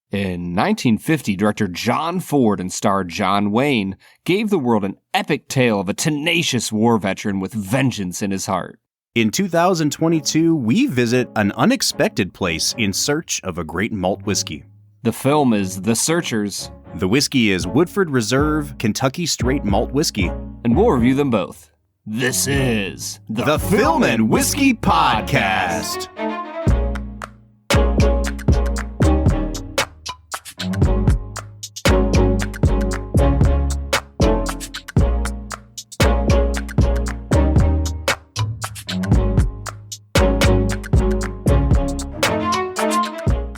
In 1950, director John Ford and star John Wayne gave the world an epic tale of a tenacious war veteran with vengeance in his heart. In 2022, we visit an unexpected place in search of a great malt whiskey. The film is The Searchers. The whiskey is Woodford Reserve Kentucky Straight Malt Whiskey. And we'll review them both. This is the Film and Whiskey Podcast.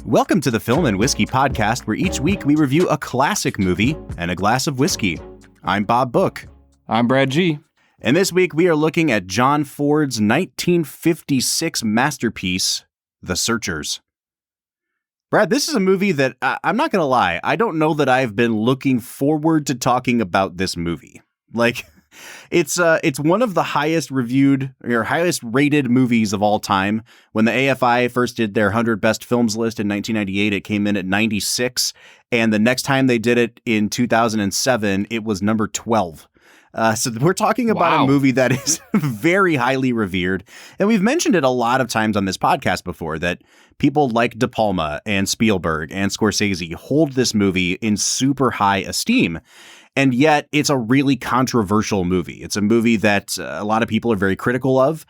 Welcome to the Film and Whiskey Podcast, where each week we review a classic movie and a glass of whiskey. I'm Bob Book. I'm Brad G. And this week we are looking at John Ford's 1956 masterpiece, The Searchers. Brad, this is a movie that, I'm not going to lie, I don't know that I've been looking forward to talking about this movie. It's one of the highest reviewed or highest rated movies of all time. When the AFI first did their 100 best films list in 1998, it came in at 96. And the next time they did it in 2007, it was number 12. So we're talking about a movie that is very highly revered. And we've mentioned it a lot of times on this podcast before, that people like De Palma and Spielberg and Scorsese hold this movie in super high esteem. And yet it's a really controversial movie. It's a movie that a lot of people are very critical of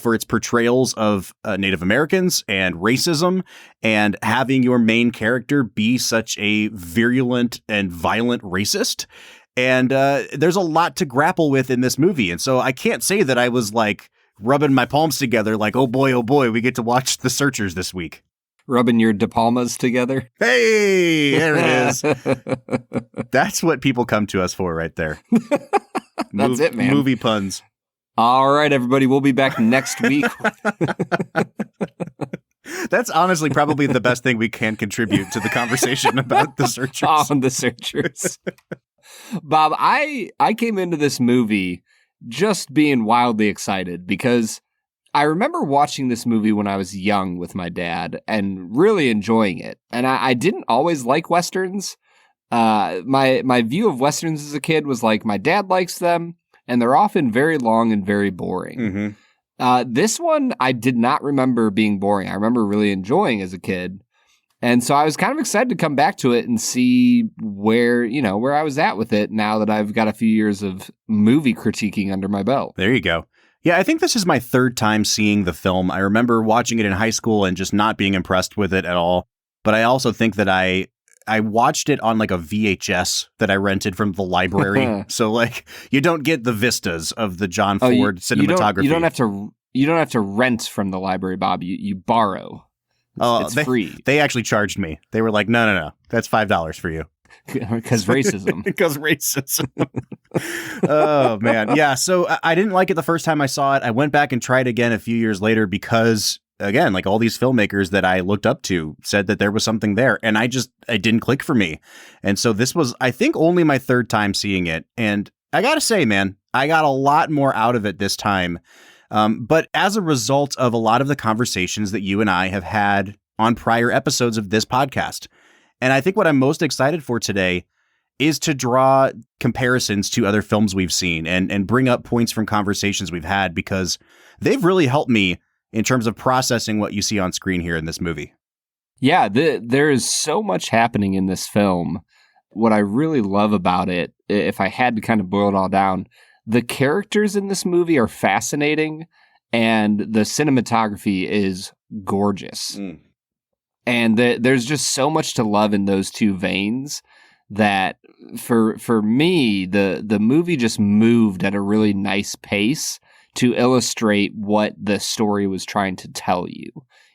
for its portrayals of Native Americans and racism, and having your main character be such a virulent and violent racist. And there's a lot to grapple with in this movie. And so I can't say that I was like rubbing my palms together like, oh boy, we get to watch The Searchers this week. Rubbing your De Palmas together. Hey, there it is. That's what people come to us for right there. That's it, man. Movie puns. All right, everybody. We'll be back next week. That's honestly probably the best thing we can contribute to the conversation about The Searchers. On The Searchers. Bob, I came into this movie just being wildly excited because I remember watching this movie when I was young with my dad and really enjoying it. And I didn't always like Westerns. My view of Westerns as a kid was like, my dad likes them, and they're often very long and very boring. Mm-hmm. This one, I did not remember being boring. I remember really enjoying as a kid. And so I was kind of excited to come back to it and see where I was at with it now that I've got a few years of movie critiquing under my belt. There you go. Yeah, I think this is my third time seeing the film. I remember watching it in high school and just not being impressed with it at all. But I also think that I watched it on like a VHS that I rented from the library. So you don't get the vistas of the John Ford cinematography. You don't have to rent from the library, Bob. You borrow. It's free. They actually charged me. They were like, no. That's $5 for you. Because racism. Because racism. Oh, man. Yeah, so I didn't like it the first time I saw it. I went back and tried again a few years later because, again, like all these filmmakers that I looked up to said that there was something there. And it didn't click for me. And so this was, I think, only my third time seeing it. And I got to say, man, I got a lot more out of it this time. But as a result of a lot of the conversations that you and I have had on prior episodes of this podcast. And I think what I'm most excited for today is to draw comparisons to other films we've seen and bring up points from conversations we've had, because they've really helped me in terms of processing what you see on screen here in this movie. Yeah, there is so much happening in this film. What I really love about it, if I had to kind of boil it all down, the characters in this movie are fascinating and the cinematography is gorgeous. Mm. And there's just so much to love in those two veins that for me, the movie just moved at a really nice pace to illustrate what the story was trying to tell you.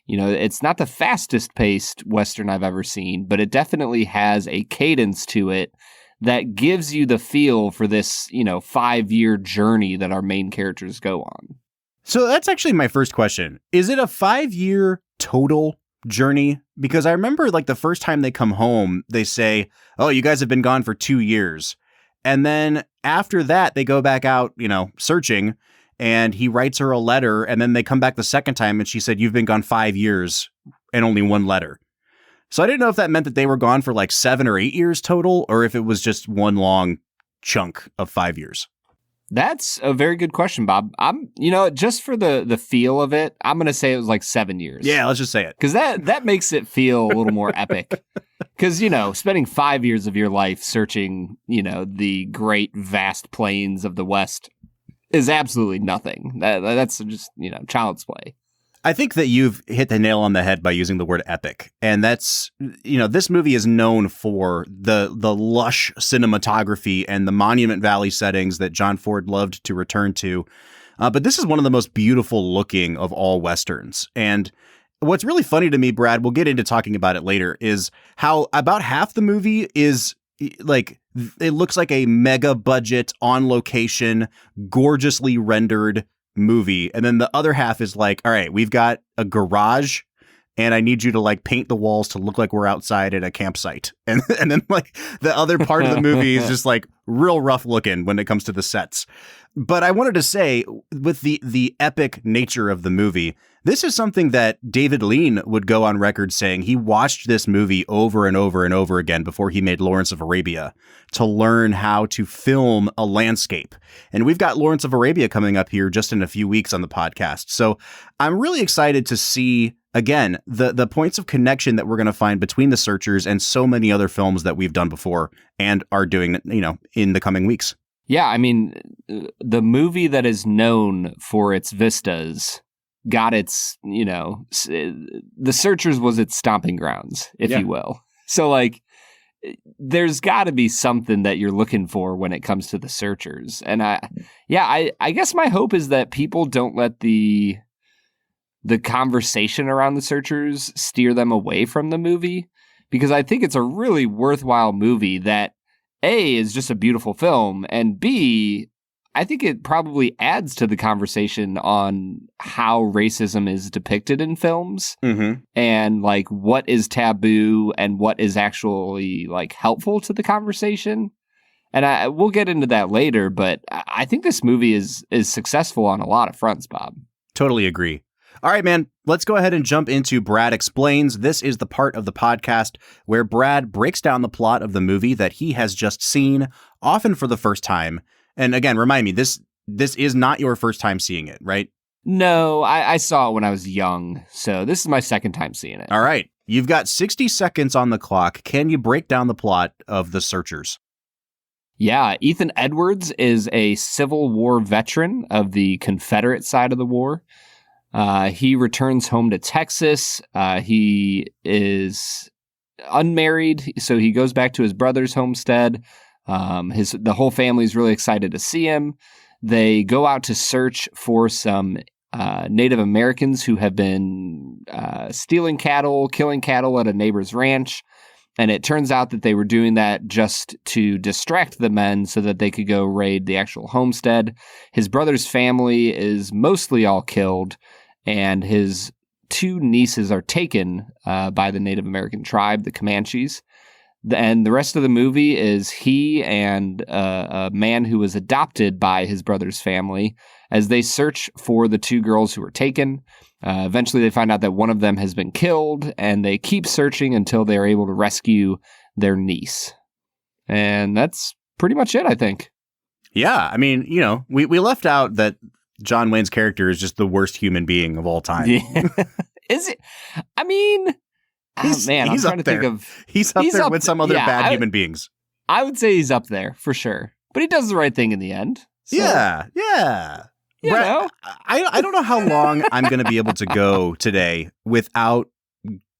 You know, it's not the fastest paced Western I've ever seen, but it definitely has a cadence to it that gives you the feel for this, 5-year journey that our main characters go on. So that's actually my first question. Is it a 5-year total journey? Because I remember the first time they come home, they say, oh, you guys have been gone for 2 years. And then after that, they go back out, searching, and he writes her a letter. And then they come back the second time and she said, you've been gone 5 years and only one letter. So I didn't know if that meant that they were gone for like 7 or 8 years total, or if it was just one long chunk of 5 years. That's a very good question, Bob. Just for the feel of it, I'm going to say it was like 7 years. Yeah, let's just say it. Because that makes it feel a little more epic. Because, spending 5 years of your life searching, the great vast plains of the West is absolutely nothing. That's just, child's play. I think that you've hit the nail on the head by using the word epic. And that's, this movie is known for the lush cinematography and the Monument Valley settings that John Ford loved to return to. But this is one of the most beautiful looking of all Westerns. And what's really funny to me, Brad, we'll get into talking about it later, is how about half the movie is like, it looks like a mega budget, on location, gorgeously rendered movie, and then the other half is like, all right, we've got a garage and I need you to like paint the walls to look like we're outside at a campsite, and then like the other part of the movie is just like real rough looking when it comes to the sets. But I wanted to say, with the epic nature of the movie, this is something that David Lean would go on record saying he watched this movie over and over and over again before he made Lawrence of Arabia to learn how to film a landscape. And we've got Lawrence of Arabia coming up here just in a few weeks on the podcast. So I'm really excited to see, again, the points of connection that we're going to find between The Searchers and so many other films that we've done before and are doing, in the coming weeks. Yeah, I mean, the movie that is known for its vistas got its, The Searchers was its stomping grounds, if you will. So, like, there's got to be something that you're looking for when it comes to The Searchers. And I guess my hope is that people don't let the conversation around The Searchers steer them away from the movie, because I think it's a really worthwhile movie that, A, is just a beautiful film, and B, I think it probably adds to the conversation on how racism is depicted in films, and like what is taboo and what is actually like helpful to the conversation. And we'll get into that later, but I think this movie is successful on a lot of fronts, Bob. Totally agree. All right, man, let's go ahead and jump into Brad Explains. This is the part of the podcast where Brad breaks down the plot of the movie that he has just seen, often for the first time. And again, remind me, this is not your first time seeing it, right? No, I saw it when I was young, so this is my second time seeing it. All right. You've got 60 seconds on the clock. Can you break down the plot of The Searchers? Yeah, Ethan Edwards is a Civil War veteran of the Confederate side of the war. He returns home to Texas. He is unmarried, so he goes back to his brother's homestead. The whole family is really excited to see him. They go out to search for some Native Americans who have been stealing cattle, killing cattle at a neighbor's ranch. And it turns out that they were doing that just to distract the men so that they could go raid the actual homestead. His brother's family is mostly all killed, and his 2 nieces are taken by the Native American tribe, the Comanches. And the rest of the movie is he and a man who was adopted by his brother's family as they search for the 2 girls who were taken. Eventually, they find out that one of them has been killed, and they keep searching until they're able to rescue their niece. And that's pretty much it, I think. Yeah, I mean, we left out that John Wayne's character is just the worst human being of all time. Yeah. Is it? I mean... He's I'm trying to there. think of... He's up there with some other bad human beings. I would say he's up there, for sure. But he does the right thing in the end. So, yeah. Brad, I don't know how long I'm going to be able to go today without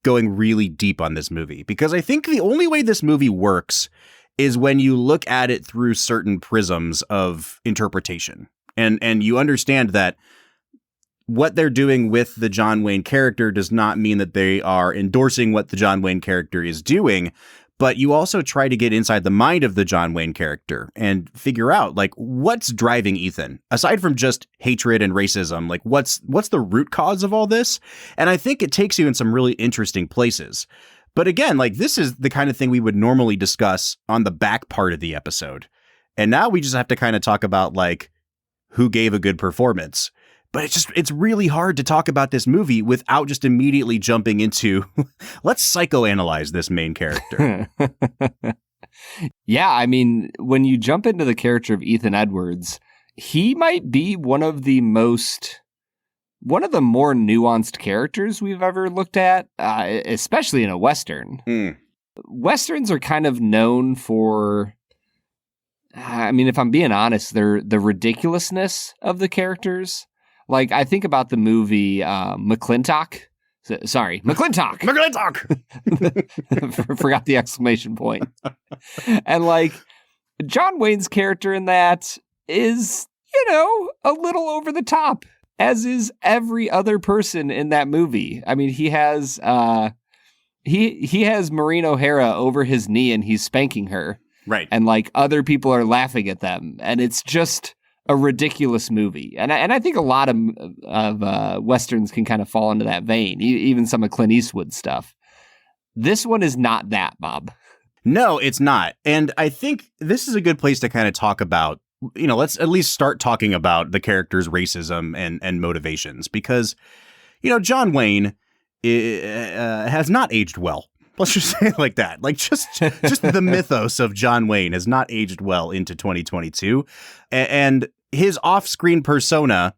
going really deep on this movie, because I think the only way this movie works is when you look at it through certain prisms of interpretation. And you understand that what they're doing with the John Wayne character does not mean that they are endorsing what the John Wayne character is doing, but you also try to get inside the mind of the John Wayne character and figure out, like, what's driving Ethan aside from just hatred and racism. Like, what's the root cause of all this? And I think it takes you in some really interesting places. But again, like, this is the kind of thing we would normally discuss on the back part of the episode. And now we just have to kind of talk about, like, who gave a good performance. But it's really hard to talk about this movie without just immediately jumping into, let's psychoanalyze this main character. Yeah, I mean, when you jump into the character of Ethan Edwards, he might be one of the more nuanced characters we've ever looked at, especially in a Western. Mm. Westerns are kind of known for, I mean, if I'm being honest, they're the ridiculousness of the characters. Like, I think about the movie McClintock. Sorry, McClintock. McClintock! Forgot the exclamation point. And, like, John Wayne's character in that is, a little over the top, as is every other person in that movie. I mean, he has he has Maureen O'Hara over his knee and he's spanking her. Right. And, like, other people are laughing at them. And it's just a ridiculous movie. And I think a lot of Westerns can kind of fall into that vein, even some of Clint Eastwood's stuff. This one is not that, Bob. No, it's not. And I think this is a good place to kind of talk about, let's at least start talking about the character's racism and motivations, because, John Wayne has not aged well. Let's just say it like that. Like, just the mythos of John Wayne has not aged well into 2022. And his off-screen persona,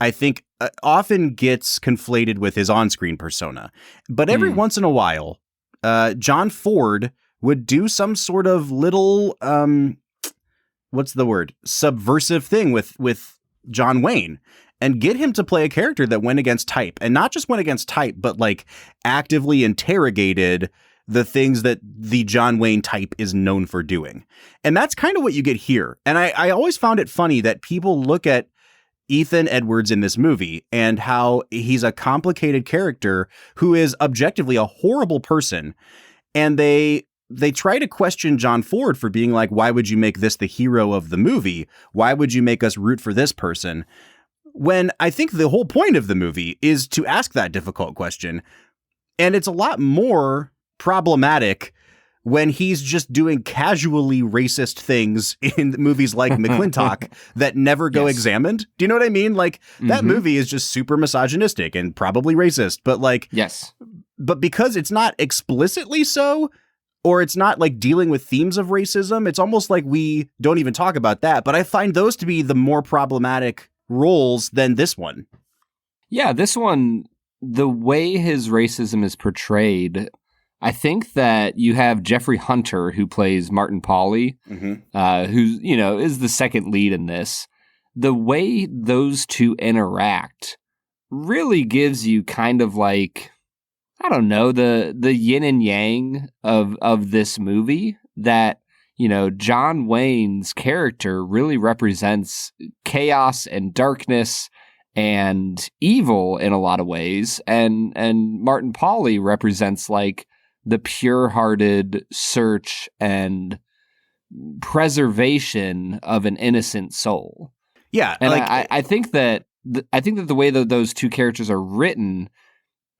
I think, often gets conflated with his on-screen persona. But every once in a while, John Ford would do some sort of little, subversive thing with John Wayne and get him to play a character that went against type. And not just went against type, but, like, actively interrogated the things that the John Wayne type is known for doing. And that's kind of what you get here. And I always found it funny that people look at Ethan Edwards in this movie and how he's a complicated character who is objectively a horrible person. And they try to question John Ford for being like, why would you make this the hero of the movie? Why would you make us root for this person? When I think the whole point of the movie is to ask that difficult question. And it's a lot more problematic when he's just doing casually racist things in movies like McClintock that never go examined. Do you know what I mean? Like, that movie is just super misogynistic and probably racist, but, like, yes, but because it's not explicitly so, or it's not, like, dealing with themes of racism, it's almost like we don't even talk about that. But I find those to be the more problematic roles than this one. Yeah, this one, the way his racism is portrayed, I think that you have Jeffrey Hunter, who plays Martin Pauly, who, is the second lead in this. The way those two interact really gives you kind of like, I don't know, the yin and yang of this movie, that, John Wayne's character really represents chaos and darkness and evil in a lot of ways. And Martin Pauly represents, like, the pure-hearted search and preservation of an innocent soul. Yeah, and like, I think that the way that those two characters are written,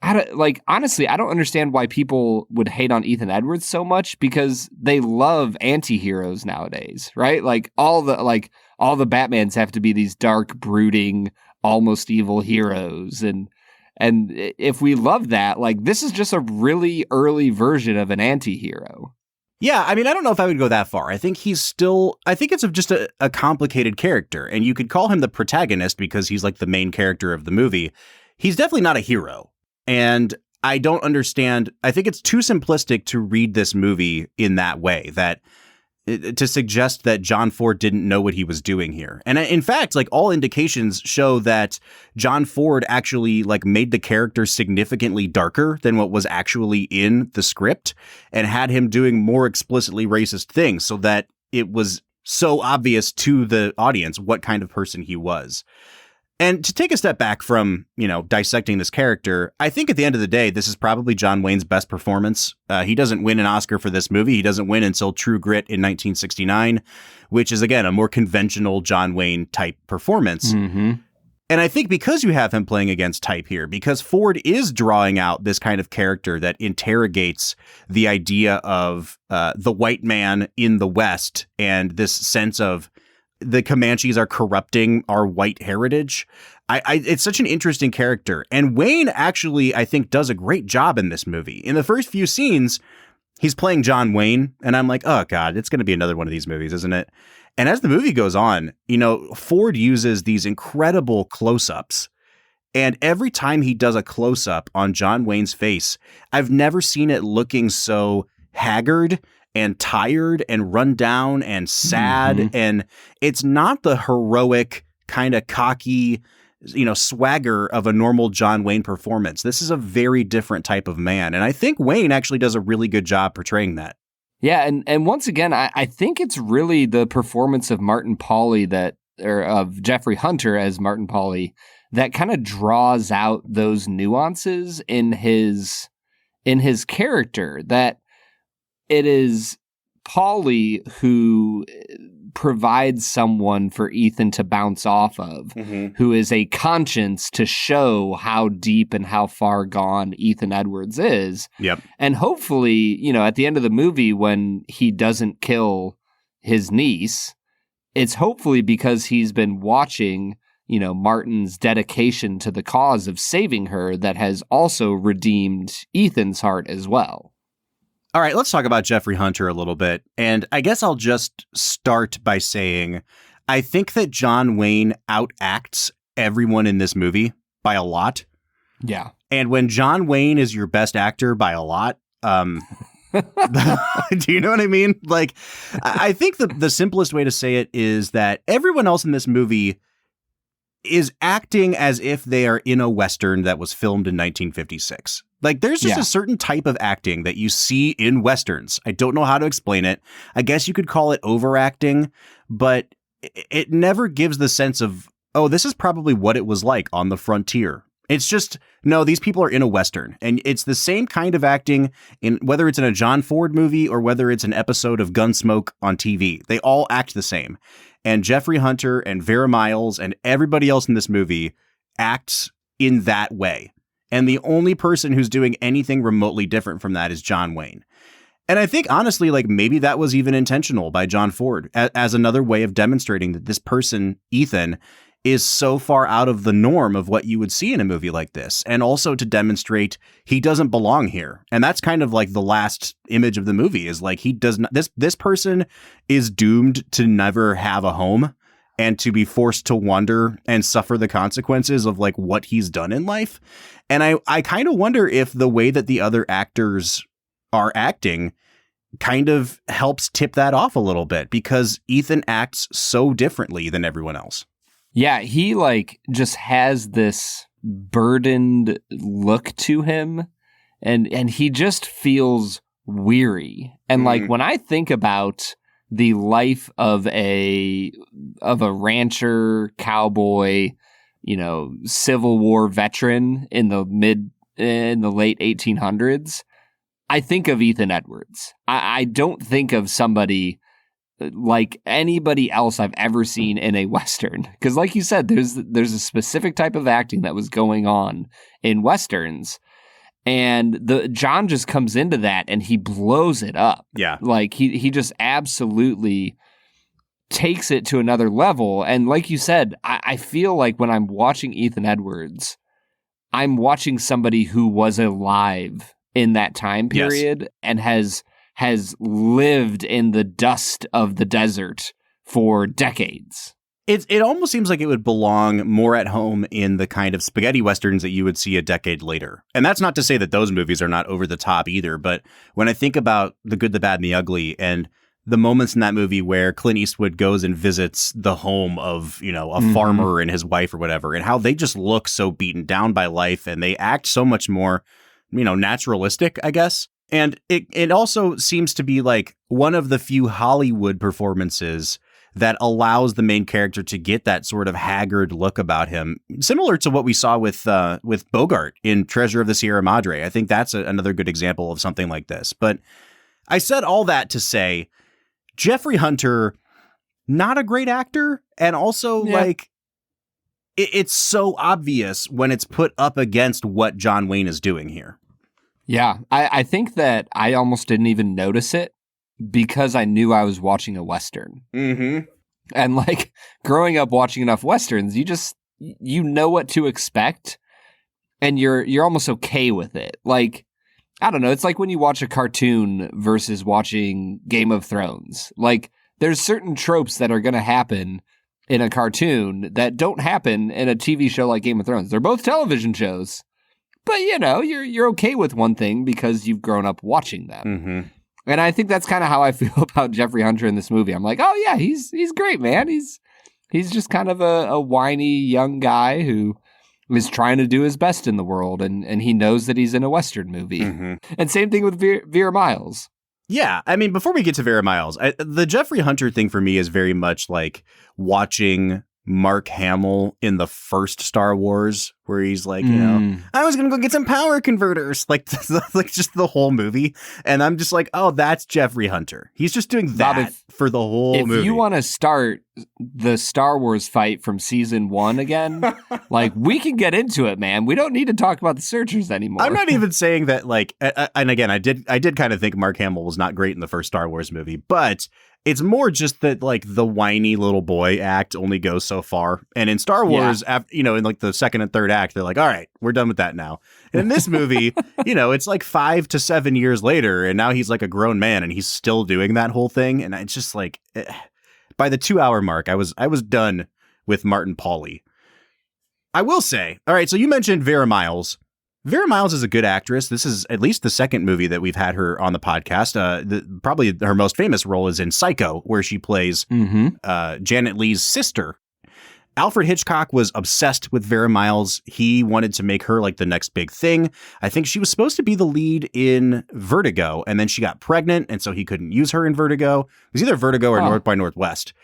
honestly, I don't understand why people would hate on Ethan Edwards so much, because they love anti-heroes nowadays, right? Like, all the Batmans have to be these dark, brooding, almost evil heroes, and if we love that, like, this is just a really early version of an anti-hero. Yeah, I mean, I don't know if I would go that far. I think it's just a complicated character, and you could call him the protagonist because he's, like, the main character of the movie. He's definitely not a hero. And I don't understand. I think it's too simplistic to read this movie in that way, that to suggest that John Ford didn't know what he was doing here. And in fact, like, all indications show that John Ford actually, like, made the character significantly darker than what was actually in the script and had him doing more explicitly racist things so that it was so obvious to the audience what kind of person he was. And to take a step back from, dissecting this character, I think at the end of the day, this is probably John Wayne's best performance. He doesn't win an Oscar for this movie. He doesn't win until True Grit in 1969, which is, again, a more conventional John Wayne type performance. Mm-hmm. And I think because you have him playing against type here, because Ford is drawing out this kind of character that interrogates the idea of the white man in the West and this sense of the Comanches are corrupting our white heritage. It's such an interesting character. And Wayne actually, I think, does a great job in this movie. In the first few scenes, he's playing John Wayne, and I'm like, oh God, it's going to be another one of these movies, isn't it? And as the movie goes on, Ford uses these incredible close-ups. And every time he does a close-up on John Wayne's face, I've never seen it looking so haggard and tired and run down and sad. Mm-hmm. And it's not the heroic kind of cocky, swagger of a normal John Wayne performance. This is a very different type of man. And I think Wayne actually does a really good job portraying that. Yeah. And once again, I think it's really the performance of Martin Pauly of Jeffrey Hunter as Martin Pauly that kind of draws out those nuances in his character, that it is Pauly who provides someone for Ethan to bounce off of, mm-hmm. who is a conscience to show how deep and how far gone Ethan Edwards is. Yep. And hopefully, at the end of the movie, when he doesn't kill his niece, it's hopefully because he's been watching, Martin's dedication to the cause of saving her that has also redeemed Ethan's heart as well. All right, let's talk about Jeffrey Hunter a little bit. And I guess I'll just start by saying, I think that John Wayne outacts everyone in this movie by a lot. Yeah. And when John Wayne is your best actor by a lot, do you know what I mean? Like, I think the simplest way to say it is that everyone else in this movie is acting as if they are in a Western that was filmed in 1956. Like, there's just a certain type of acting that you see in Westerns. I don't know how to explain it. I guess you could call it overacting, but it never gives the sense of, oh, this is probably what it was like on the frontier. It's just, no, these people are in a Western. And it's the same kind of acting in whether it's in a John Ford movie or whether it's an episode of Gunsmoke on TV. They all act the same. And Jeffrey Hunter and Vera Miles and everybody else in this movie acts in that way. And the only person who's doing anything remotely different from that is John Wayne. And I think, honestly, like, maybe that was even intentional by John Ford as another way of demonstrating that this person, Ethan, is so far out of the norm of what you would see in a movie like this. And also to demonstrate he doesn't belong here. And that's kind of like the last image of the movie is like, he does not, this person is doomed to never have a home and to be forced to wander and suffer the consequences of like what he's done in life. And I kind of wonder if the way that the other actors are acting kind of helps tip that off a little bit, because Ethan acts so differently than everyone else. Yeah, he like just has this burdened look to him, and he just feels weary. And like when I think about the life of a rancher, cowboy, Civil War veteran in the late 1800s, I think of Ethan Edwards. I don't think of somebody like anybody else I've ever seen in a Western. Because like you said, there's a specific type of acting that was going on in Westerns. And John just comes into that and he blows it up. Yeah. Like he just absolutely takes it to another level. And like you said, I feel like when I'm watching Ethan Edwards, I'm watching somebody who was alive in that time period and has lived in the dust of the desert for decades. It almost seems like it would belong more at home in the kind of spaghetti westerns that you would see a decade later. And that's not to say that those movies are not over the top either, but when I think about The Good, the Bad, and the Ugly, and the moments in that movie where Clint Eastwood goes and visits the home of, a farmer and his wife or whatever, and how they just look so beaten down by life and they act so much more, naturalistic, I guess. And it also seems to be like one of the few Hollywood performances that allows the main character to get that sort of haggard look about him, similar to what we saw with Bogart in Treasure of the Sierra Madre. I think that's another good example of something like this. But I said all that to say, Jeffrey Hunter, not a great actor, and also it's so obvious when it's put up against what John Wayne is doing here. Yeah, I think that I almost didn't even notice it because I knew I was watching a Western. Mm-hmm. And like growing up watching enough Westerns, you know what to expect, and you're almost okay with it. Like, I don't know, it's like when you watch a cartoon versus watching Game of Thrones. Like, there's certain tropes that are going to happen in a cartoon that don't happen in a TV show like Game of Thrones. They're both television shows, but you're okay with one thing because you've grown up watching them. Mm-hmm. And I think that's kind of how I feel about Jeffrey Hunter in this movie. I'm like, oh yeah, he's great, man. He's just kind of a whiny young guy who is trying to do his best in the world, and he knows that he's in a Western movie. Mm-hmm. And same thing with Vera Miles. Yeah, I mean, before we get to Vera Miles, the Jeffrey Hunter thing for me is very much like watching Mark Hamill in the first Star Wars, where he's like, I was going to go get some power converters, like just the whole movie. And I'm just like, oh, that's Jeffrey Hunter. He's just doing that for the whole movie. If you want to start the Star Wars fight from season 1 again, like, we can get into it, man. We don't need to talk about the Searchers anymore. I'm not even saying that, like, and again, I did kind of think Mark Hamill was not great in the first Star Wars movie, but it's more just that, like, the whiny little boy act only goes so far. And in Star Wars, in like the second and third act, they're like, all right, we're done with that now. And in this movie, it's like 5 to 7 years later, and now he's like a grown man, and he's still doing that whole thing. And it's just like, by the 2-hour mark, I was done with Martin Pauly. I will say, all right, so you mentioned Vera Miles. Vera Miles is a good actress. This is at least the second movie that we've had her on the podcast. Probably her most famous role is in Psycho, where she plays Janet Leigh's sister. Alfred Hitchcock was obsessed with Vera Miles. He wanted to make her like the next big thing. I think she was supposed to be the lead in Vertigo, and then she got pregnant, and so he couldn't use her in Vertigo. It was either Vertigo or North by Northwest.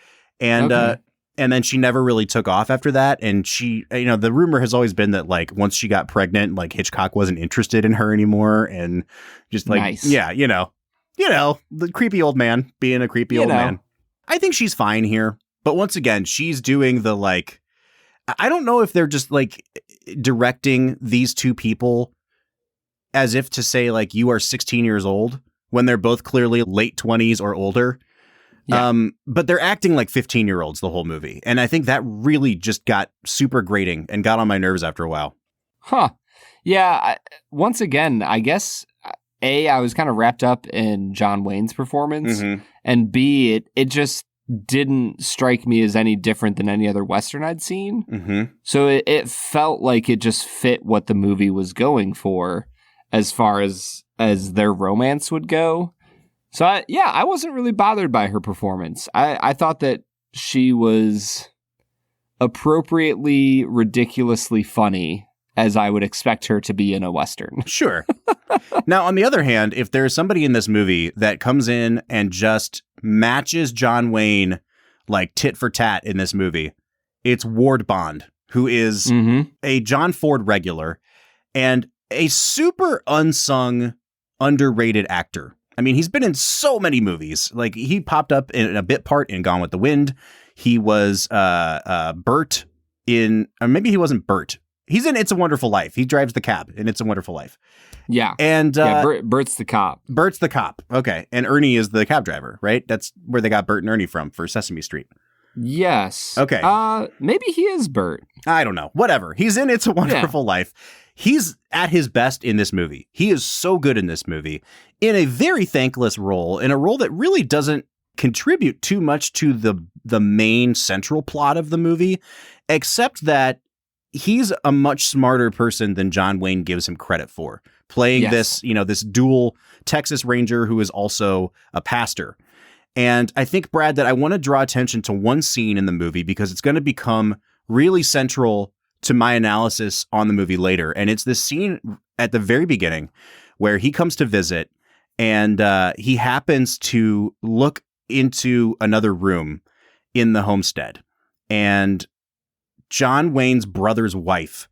And then she never really took off after that. And she, the rumor has always been that, like, once she got pregnant, like, Hitchcock wasn't interested in her anymore. And just like, nice. The creepy old man being a creepy old man. I think she's fine here. But once again, she's doing the, like, I don't know if they're just, like, directing these two people as if to say, like, you are 16 years old when they're both clearly late 20s or older. Yeah. But they're acting like 15-year-olds the whole movie. And I think that really just got super grating and got on my nerves after a while. Huh. Yeah. Once again, I guess, A, I was kind of wrapped up in John Wayne's performance. Mm-hmm. And B, it just didn't strike me as any different than any other Western I'd seen. Mm-hmm. So it felt like it just fit what the movie was going for as far as their romance would go. So, I wasn't really bothered by her performance. I thought that she was appropriately, ridiculously funny, as I would expect her to be in a Western. Sure. Now, on the other hand, if there's somebody in this movie that comes in and just matches John Wayne like tit for tat in this movie, it's Ward Bond, who is a John Ford regular and a super unsung, underrated actor. I mean, he's been in so many movies. Like, he popped up in a bit part in Gone with the Wind. He was Bert in, or maybe he wasn't Bert. He's in It's a Wonderful Life. He drives the cab in It's a Wonderful Life. Yeah. And Bert's the cop. Bert's the cop. Okay. And Ernie is the cab driver, right? That's where they got Bert and Ernie from for Sesame Street. Yes. Okay. Maybe he is Bert. I don't know. Whatever. He's in It's a Wonderful Life. He's at his best in this movie. He is so good in this movie in a very thankless role, in a role that really doesn't contribute too much to the main central plot of the movie, except that he's a much smarter person than John Wayne gives him credit for, playing this dual Texas Ranger who is also a pastor. And I think, Brad, that I want to draw attention to one scene in the movie because it's going to become really central to my analysis on the movie later. And it's this scene at the very beginning where he comes to visit and he happens to look into another room in the homestead. And John Wayne's brother's wife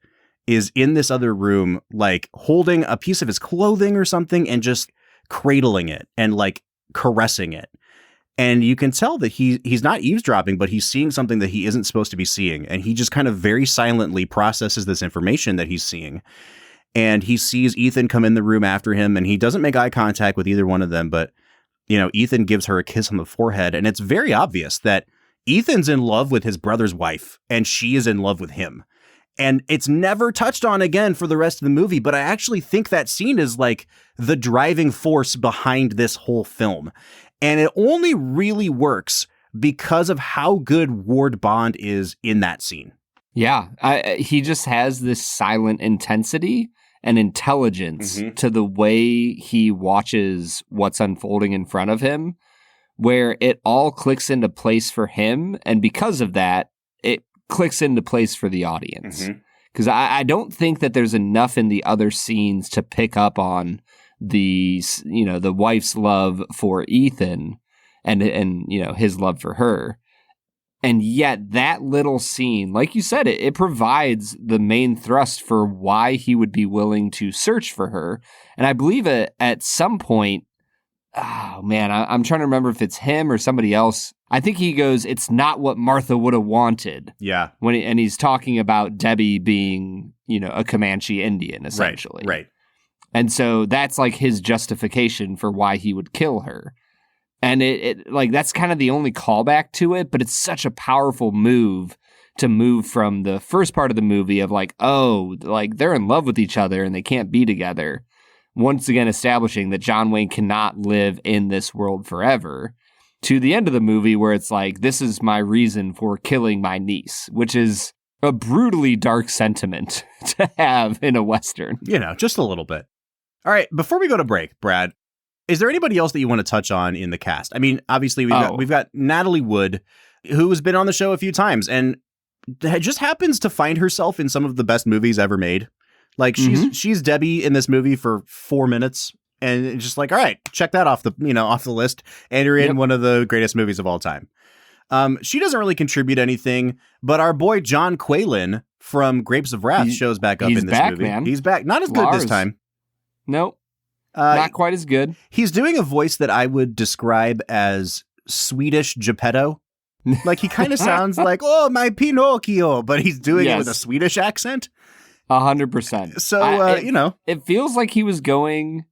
is in this other room, like holding a piece of his clothing or something and just cradling it and like caressing it. And you can tell that he's not eavesdropping, but he's seeing something that he isn't supposed to be seeing. And he just kind of very silently processes this information that he's seeing. And he sees Ethan come in the room after him, and he doesn't make eye contact with either one of them. But, Ethan gives her a kiss on the forehead. And it's very obvious that Ethan's in love with his brother's wife, and she is in love with him. And it's never touched on again for the rest of the movie, but I actually think that scene is like the driving force behind this whole film. And it only really works because of how good Ward Bond is in that scene. Yeah, he just has this silent intensity and intelligence to the way he watches what's unfolding in front of him, where it all clicks into place for him. And because of that, it clicks into place for the audience. Because I don't think that there's enough in the other scenes to pick up on the wife's love for Ethan and his love for her. And yet that little scene, like you said, it provides the main thrust for why he would be willing to search for her. And I believe at some point, oh man, I'm trying to remember if it's him or somebody else. I think he goes, "It's not what Martha would have wanted." Yeah. And he's talking about Debbie being, a Comanche Indian, essentially. Right. And so that's like his justification for why he would kill her. And it like that's kind of the only callback to it, but it's such a powerful move to move from the first part of the movie of like, oh, like they're in love with each other and they can't be together. Once again, establishing that John Wayne cannot live in this world forever, to the end of the movie where it's like, this is my reason for killing my niece, which is a brutally dark sentiment to have in a Western. Just a little bit. All right, before we go to break, Brad, is there anybody else that you want to touch on in the cast? I mean, obviously we've got Natalie Wood, who has been on the show a few times and just happens to find herself in some of the best movies ever made. Like she's Debbie in this movie for 4 minutes, and it's just like, all right, check that off the list, and you're in one of the greatest movies of all time. She doesn't really contribute anything, but our boy John Quaylen from Grapes of Wrath shows back up in this movie. Man. He's back, not as good this time. Nope. Not quite as good. He's doing a voice that I would describe as Swedish Geppetto. Like he kind of sounds like, oh, my Pinocchio, but he's doing it with a Swedish accent. 100%. So, it feels like he was going,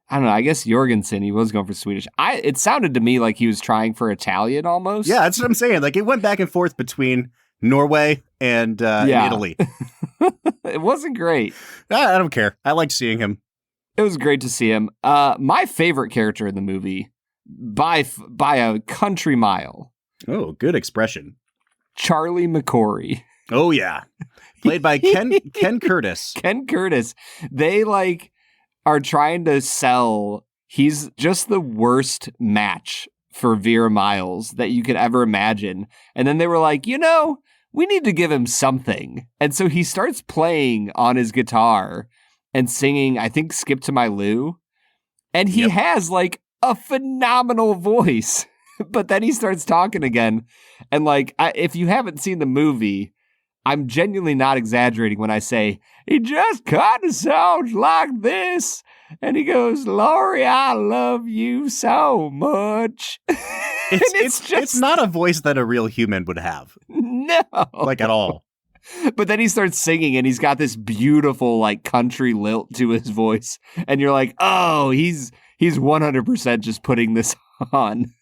I don't know, I guess Jorgensen, he was going for Swedish. It sounded to me like he was trying for Italian almost. Yeah, that's what I'm saying. Like it went back and forth between Norway and Italy. It wasn't great. I don't care. I liked seeing him. It was great to see him. My favorite character in the movie, by a country mile. Oh, good expression. Charlie McCory. Oh, yeah. Played by Ken Curtis. Ken Curtis. They are trying to sell. He's just the worst match for Vera Miles that you could ever imagine. And then they were like, we need to give him something. And so he starts playing on his guitar and singing, I think, Skip to My Lou. And he has a phenomenal voice. But then he starts talking again. And if you haven't seen the movie, I'm genuinely not exaggerating when I say, he just kind of sounds like this. And he goes, Laurie, I love you so much. It's not a voice that a real human would have. No. At all. But then he starts singing and he's got this beautiful country lilt to his voice. And you're like, oh, he's 100% just putting this on.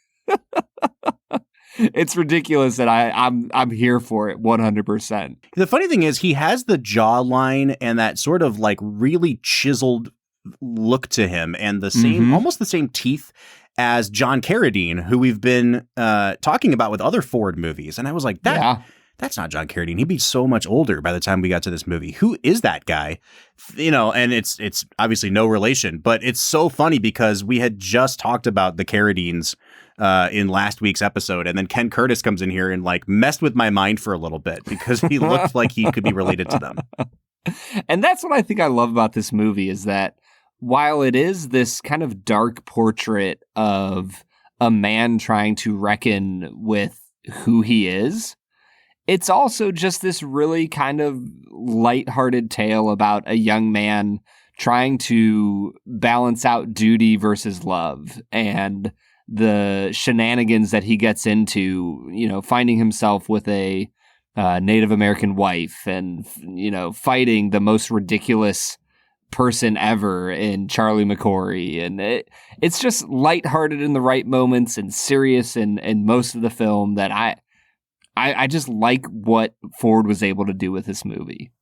It's ridiculous that I'm here for it 100%. The funny thing is he has the jawline and that sort of really chiseled look to him and the same, almost the same teeth as John Carradine, who we've been talking about with other Ford movies. And I was like, that's not John Carradine. He'd be so much older by the time we got to this movie. Who is that guy? And it's obviously no relation, but it's so funny because we had just talked about the Carradines in last week's episode. And then Ken Curtis comes in here and messed with my mind for a little bit because he looked like he could be related to them. And that's what I think I love about this movie is that while it is this kind of dark portrait of a man trying to reckon with who he is, it's also just this really kind of lighthearted tale about a young man trying to balance out duty versus love and the shenanigans that he gets into, finding himself with a Native American wife and, fighting the most ridiculous person ever in Charlie McCory. And it's just lighthearted in the right moments and serious in most of the film that I just like what Ford was able to do with this movie.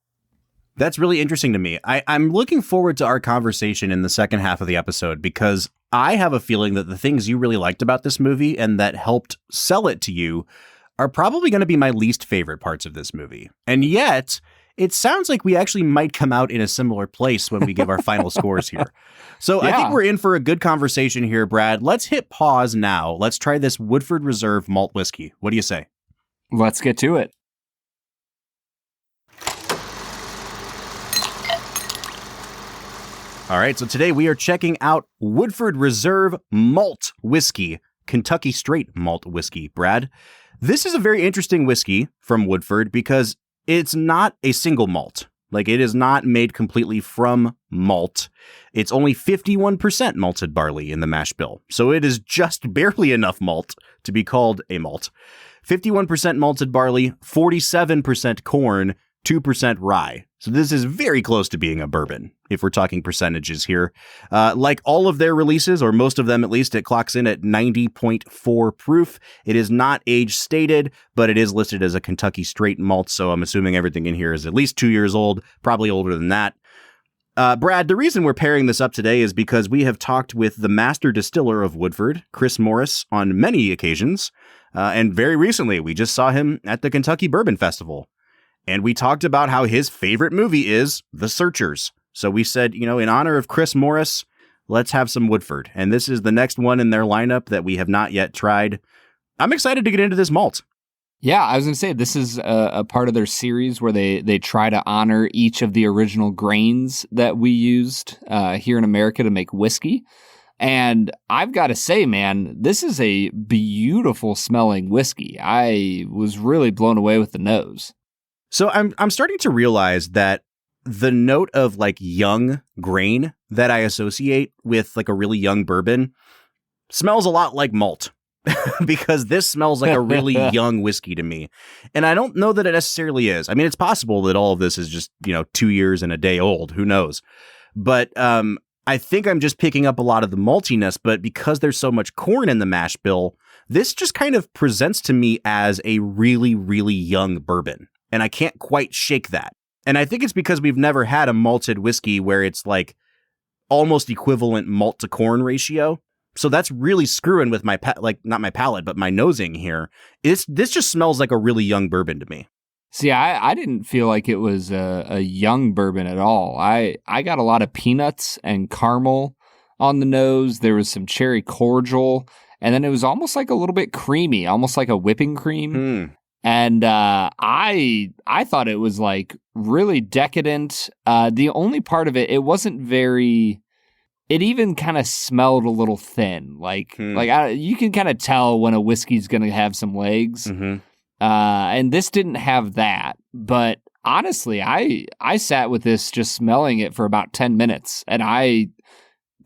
That's really interesting to me. I'm looking forward to our conversation in the second half of the episode because I have a feeling that the things you really liked about this movie and that helped sell it to you are probably going to be my least favorite parts of this movie. And yet, it sounds like we actually might come out in a similar place when we give our final scores here. So I think we're in for a good conversation here, Brad. Let's hit pause now. Let's try this Woodford Reserve Malt Whiskey. What do you say? Let's get to it. All right, so today we are checking out Woodford Reserve Malt Whiskey, Kentucky Straight Malt Whiskey. Brad, this is a very interesting whiskey from Woodford because it's not a single malt. Like, it is not made completely from malt. It's only 51% malted barley in the mash bill. So it is just barely enough malt to be called a malt. 51% malted barley, 47% corn, 2% rye. So this is very close to being a bourbon, if we're talking percentages here. Like all of their releases, or most of them at least, it clocks in at 90.4 proof. It is not age stated, but it is listed as a Kentucky straight malt, so I'm assuming everything in here is at least 2 years old, probably older than that. Brad, the reason we're pairing this up today is because we have talked with the master distiller of Woodford, Chris Morris, on many occasions, and very recently we just saw him at the Kentucky Bourbon Festival. And we talked about how his favorite movie is The Searchers. So we said, in honor of Chris Morris, let's have some Woodford. And this is the next one in their lineup that we have not yet tried. I'm excited to get into this malt. Yeah, I was going to say, this is a part of their series where they try to honor each of the original grains that we used here in America to make whiskey. And I've got to say, man, this is a beautiful smelling whiskey. I was really blown away with the nose. So I'm starting to realize that the note of like young grain that I associate with like a really young bourbon smells a lot like malt because this smells like a really young whiskey to me. And I don't know that it necessarily is. I mean, it's possible that all of this is just, 2 years and a day old. Who knows? But I think I'm just picking up a lot of the maltiness, but because there's so much corn in the mash bill, this just kind of presents to me as a really, really young bourbon. And I can't quite shake that. And I think it's because we've never had a malted whiskey where it's like almost equivalent malt to corn ratio. So that's really screwing with my, not my palate, but my nosing here. This just smells like a really young bourbon to me. See, I didn't feel like it was a young bourbon at all. I got a lot of peanuts and caramel on the nose. There was some cherry cordial. And then it was almost like a little bit creamy, almost like a whipping cream. And I thought it was like really decadent. The only part of it wasn't very. It even kind of smelled a little thin. You can kind of tell when a whiskey's going to have some legs. Mm-hmm. And this didn't have that. But honestly, I sat with this just smelling it for about 10 minutes, and I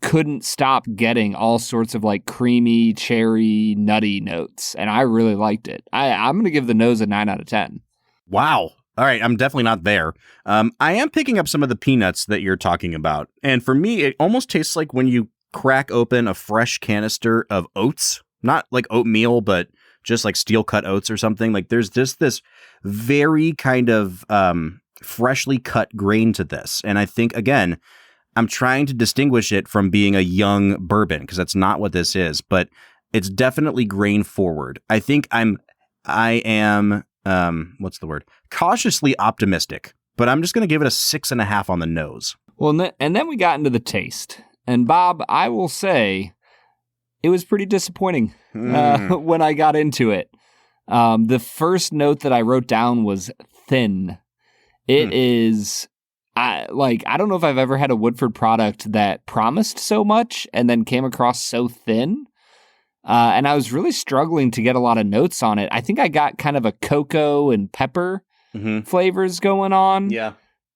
couldn't stop getting all sorts of like creamy, cherry, nutty notes, and I really liked it. I'm going to give the nose a 9 out of 10. Wow. All right, I'm definitely not there. I am picking up some of the peanuts that you're talking about, and for me, it almost tastes like when you crack open a fresh canister of oats, not like oatmeal, but just like steel cut oats or something. Like there's just this very kind of freshly cut grain to this, and I think, again, I'm trying to distinguish it from being a young bourbon because that's not what this is, but it's definitely grain forward. I think I am cautiously optimistic, but I'm just going to give it a 6.5 on the nose. Well, and then we got into the taste. And Bob, I will say it was pretty disappointing when I got into it. The first note that I wrote down was thin. It is... I don't know if I've ever had a Woodford product that promised so much and then came across so thin. And I was really struggling to get a lot of notes on it. I think I got kind of a cocoa and pepper flavors going on. Yeah.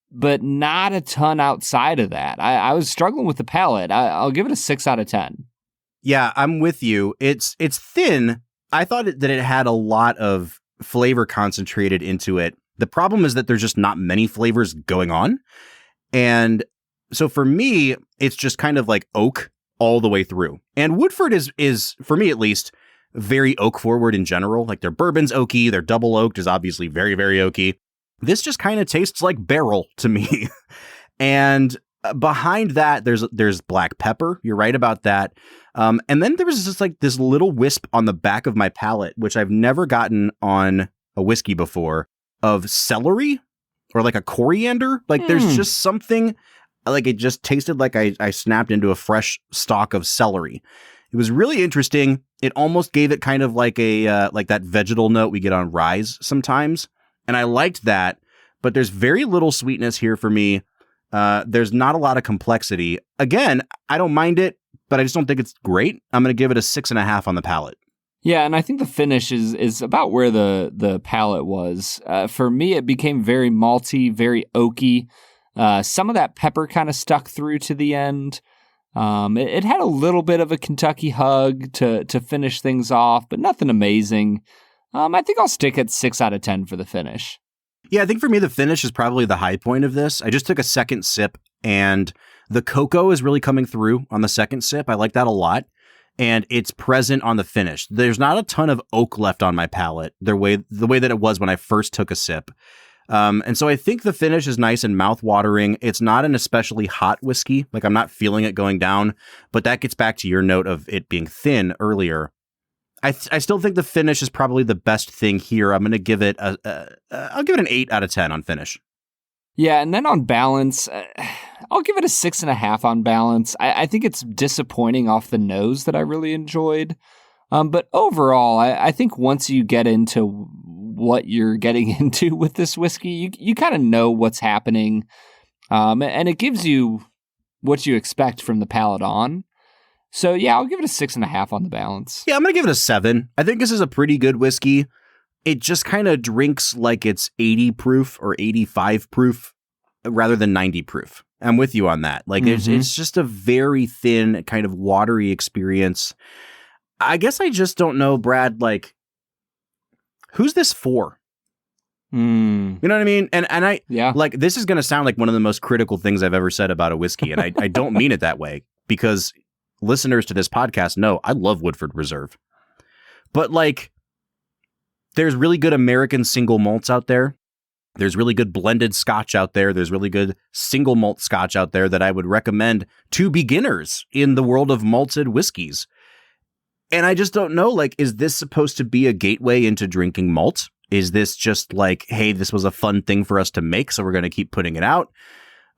But not a ton outside of that. I was struggling with the palate. I'll give it a 6 out of 10. Yeah, I'm with you. It's thin. I thought that it had a lot of flavor concentrated into it. The problem is that there's just not many flavors going on. And so for me, it's just kind of like oak all the way through. And Woodford is for me at least, very oak forward in general. Like their bourbon's oaky, their double oaked is obviously very, very oaky. This just kind of tastes like barrel to me. And behind that, there's black pepper. You're right about that. And then there was just like this little wisp on the back of my palate, which I've never gotten on a whiskey before, of celery or like a coriander. Like there's just something, like it just tasted like I snapped into a fresh stalk of celery. It was really interesting. It almost gave it kind of like like that vegetal note we get on rye sometimes. And I liked that, but there's very little sweetness here for me. There's not a lot of complexity. Again, I don't mind it, but I just don't think it's great. I'm going to give it a 6.5 on the palate. Yeah, and I think the finish is about where the palate was. For me, it became very malty, very oaky. Some of that pepper kind of stuck through to the end. It had a little bit of a Kentucky hug to finish things off, but nothing amazing. I think I'll stick at 6 out of 10 for the finish. Yeah, I think for me, the finish is probably the high point of this. I just took a second sip, and the cocoa is really coming through on the second sip. I like that a lot, and it's present on the finish. There's not a ton of oak left on my palate the way that it was when I first took a sip. And so I think the finish is nice and mouth-watering. It's not an especially hot whiskey. Like, I'm not feeling it going down, but that gets back to your note of it being thin earlier. I still think the finish is probably the best thing here. I'm going to give it I'll give it an 8 out of 10 on finish. Yeah, and then on balance, I'll give it a 6.5 on balance. I think it's disappointing off the nose that I really enjoyed. But overall, I think once you get into what you're getting into with this whiskey, you kind of know what's happening. And it gives you what you expect from the palate on. So, yeah, I'll give it a 6.5 on the balance. Yeah, I'm going to give it a 7. I think this is a pretty good whiskey. It just kind of drinks like it's 80 proof or 85 proof rather than 90 proof. I'm with you on that. Like, it's just a very thin, kind of watery experience. I guess I just don't know, Brad, like, who's this for? You know what I mean? And I, like, this is going to sound like one of the most critical things I've ever said about a whiskey. And I don't mean it that way, because listeners to this podcast know I love Woodford Reserve. But, like, there's really good American single malts out there. There's really good blended scotch out there. There's really good single malt scotch out there that I would recommend to beginners in the world of malted whiskeys. And I just don't know, like, is this supposed to be a gateway into drinking malt? Is this just like, hey, this was a fun thing for us to make, so we're going to keep putting it out?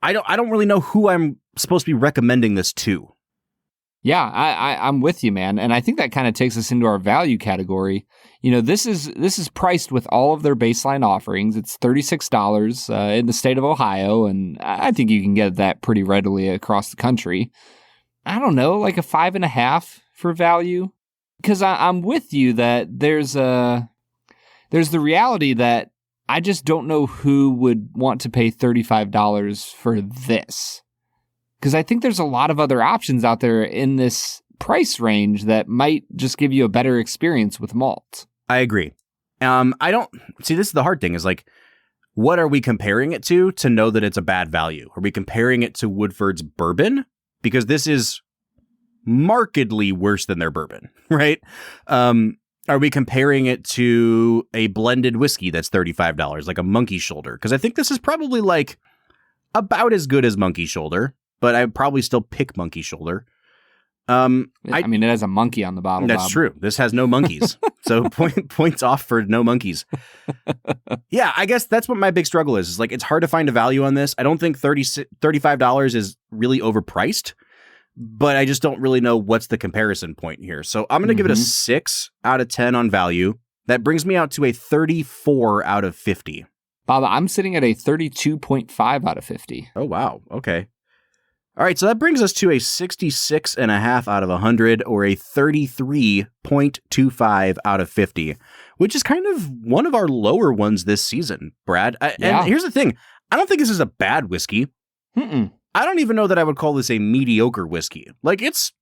I don't really know who I'm supposed to be recommending this to. Yeah, I'm with you, man. And I think that kind of takes us into our value category. You know, this is priced with all of their baseline offerings. It's $36 in the state of Ohio, and I think you can get that pretty readily across the country. I don't know, like a 5.5 for value. Because I'm with you that there's the reality that I just don't know who would want to pay $35 for this. Because I think there's a lot of other options out there in this price range that might just give you a better experience with malt. I agree. I don't see, this is the hard thing, is like, what are we comparing it to know that it's a bad value? Are we comparing it to Woodford's bourbon? Because this is markedly worse than their bourbon, right? Are we comparing it to a blended whiskey that's $35, like a Monkey Shoulder? Because I think this is probably like about as good as Monkey Shoulder, but I'd probably still pick Monkey Shoulder. I mean, it has a monkey on the bottle. That's true. This has no monkeys. So points off for no monkeys. Yeah, I guess that's what my big struggle is. Like, it's hard to find a value on this. I don't think $35 is really overpriced, but I just don't really know what's the comparison point here. So I'm going to give it a 6 out of 10 on value. That brings me out to a 34 out of 50. Bob, I'm sitting at a 32.5 out of 50. Oh, wow. Okay. All right, so that brings us to a 66.5 out of 100, or a 33.25 out of 50, which is kind of one of our lower ones this season, Brad. And here's the thing. I don't think this is a bad whiskey. I don't even know that I would call this a mediocre whiskey. Like, it's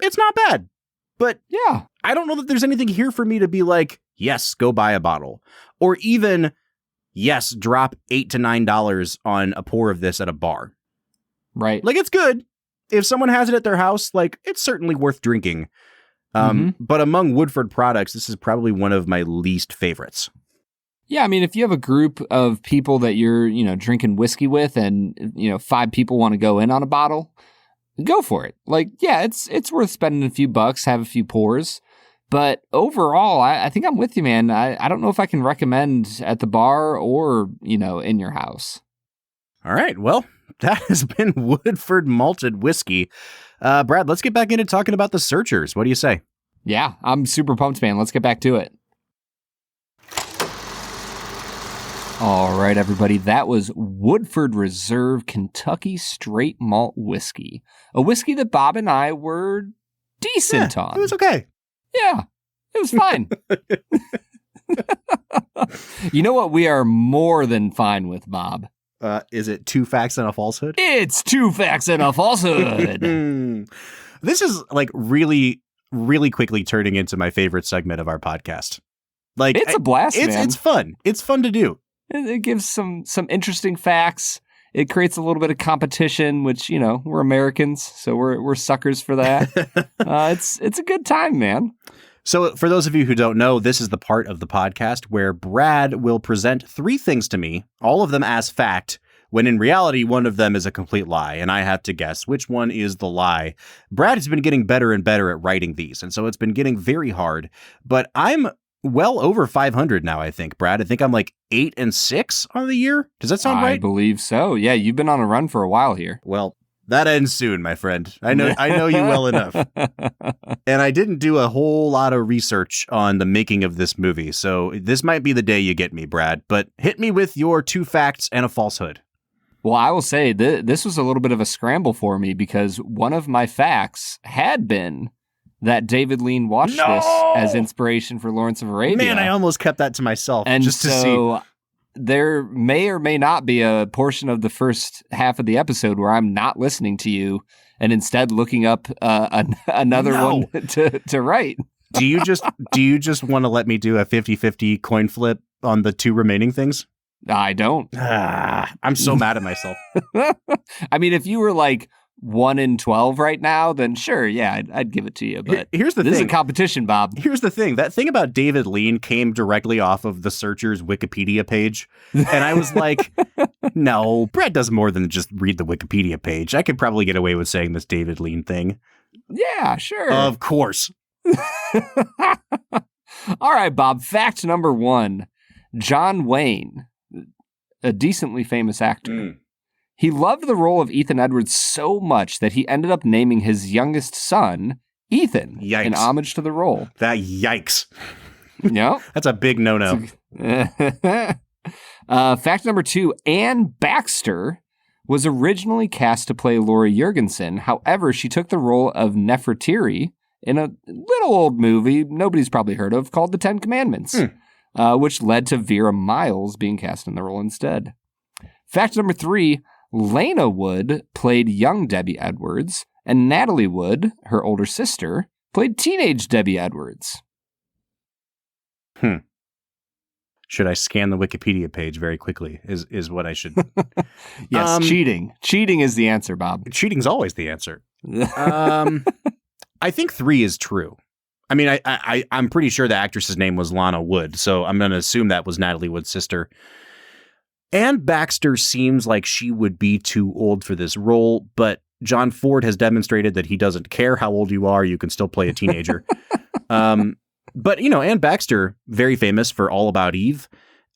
not bad. But yeah, I don't know that there's anything here for me to be like, yes, go buy a bottle. Or even, yes, drop $8 to $9 on a pour of this at a bar. Right. Like, it's good. If someone has it at their house, like, it's certainly worth drinking. But among Woodford products, this is probably one of my least favorites. Yeah, I mean, if you have a group of people that you're, drinking whiskey with and, 5 people want to go in on a bottle, go for it. Like, yeah, it's worth spending a few bucks, have a few pours. But overall, I think I'm with you, man. I don't know if I can recommend at the bar or, in your house. All right. Well, that has been Woodford Malted Whiskey. Brad, let's get back into talking about The Searchers. What do you say? Yeah, I'm super pumped, man. Let's get back to it. All right, everybody. That was Woodford Reserve Kentucky Straight Malt Whiskey. A whiskey that Bob and I were decent on. It was okay. Yeah, it was fine. You know what we are more than fine with, Bob? Is it 2 facts and a falsehood? It's 2 facts and a falsehood. This is like really, really quickly turning into my favorite segment of our podcast. Like, it's a blast, man. It's fun. It's fun to do. It gives some interesting facts. It creates a little bit of competition, which, we're Americans, so we're suckers for that. It's a good time, man. So for those of you who don't know, this is the part of the podcast where Brad will present 3 things to me, all of them as fact, when in reality, one of them is a complete lie, and I have to guess which one is the lie. Brad has been getting better and better at writing these, and so it's been getting very hard, but I'm well over 500 now, I think, Brad. I think I'm like 8 and 6 on the year. Does that sound right? I believe so. Yeah, you've been on a run for a while here. Well, that ends soon, my friend. I know you well enough. And I didn't do a whole lot of research on the making of this movie, so this might be the day you get me, Brad. But hit me with your 2 facts and a falsehood. Well, I will say this was a little bit of a scramble for me because one of my facts had been that David Lean watched this as inspiration for Lawrence of Arabia. Man, I almost kept that to myself. And just to so see. There may or may not be a portion of the first half of the episode where I'm not listening to you and instead looking up another one to write. Do you just want to let me do a 50-50 coin flip on the 2 remaining things? I don't. I'm so mad at myself. I mean, if you were like 1 in 12 right now, then sure, yeah, I'd give it to you. But here's the thing. This is a competition, Bob. Here's the thing. That thing about David Lean came directly off of The Searchers Wikipedia page. And I was like, no, Brad does more than just read the Wikipedia page. I could probably get away with saying this David Lean thing. Yeah, sure. Of course. All right, Bob. Fact number 1. John Wayne, a decently famous actor. He loved the role of Ethan Edwards so much that he ended up naming his youngest son Ethan in homage to the role. Yikes. Yep. That's a big no-no. Fact number 2, Anne Baxter was originally cast to play Laura Jurgensen. However, she took the role of Nefertiti in a little old movie nobody's probably heard of called The 10 Commandments, which led to Vera Miles being cast in the role instead. Fact number 3, Lena Wood played young Debbie Edwards, and Natalie Wood, her older sister, played teenage Debbie Edwards. Should I scan the Wikipedia page very quickly? Is what I should. Yes, cheating. Cheating is the answer, Bob. Cheating's always the answer. I think 3 is true. I mean, I'm pretty sure the actress's name was Lana Wood, so I'm going to assume that was Natalie Wood's sister. Anne Baxter seems like she would be too old for this role, but John Ford has demonstrated that he doesn't care how old you are. You can still play a teenager. But, Anne Baxter, very famous for All About Eve,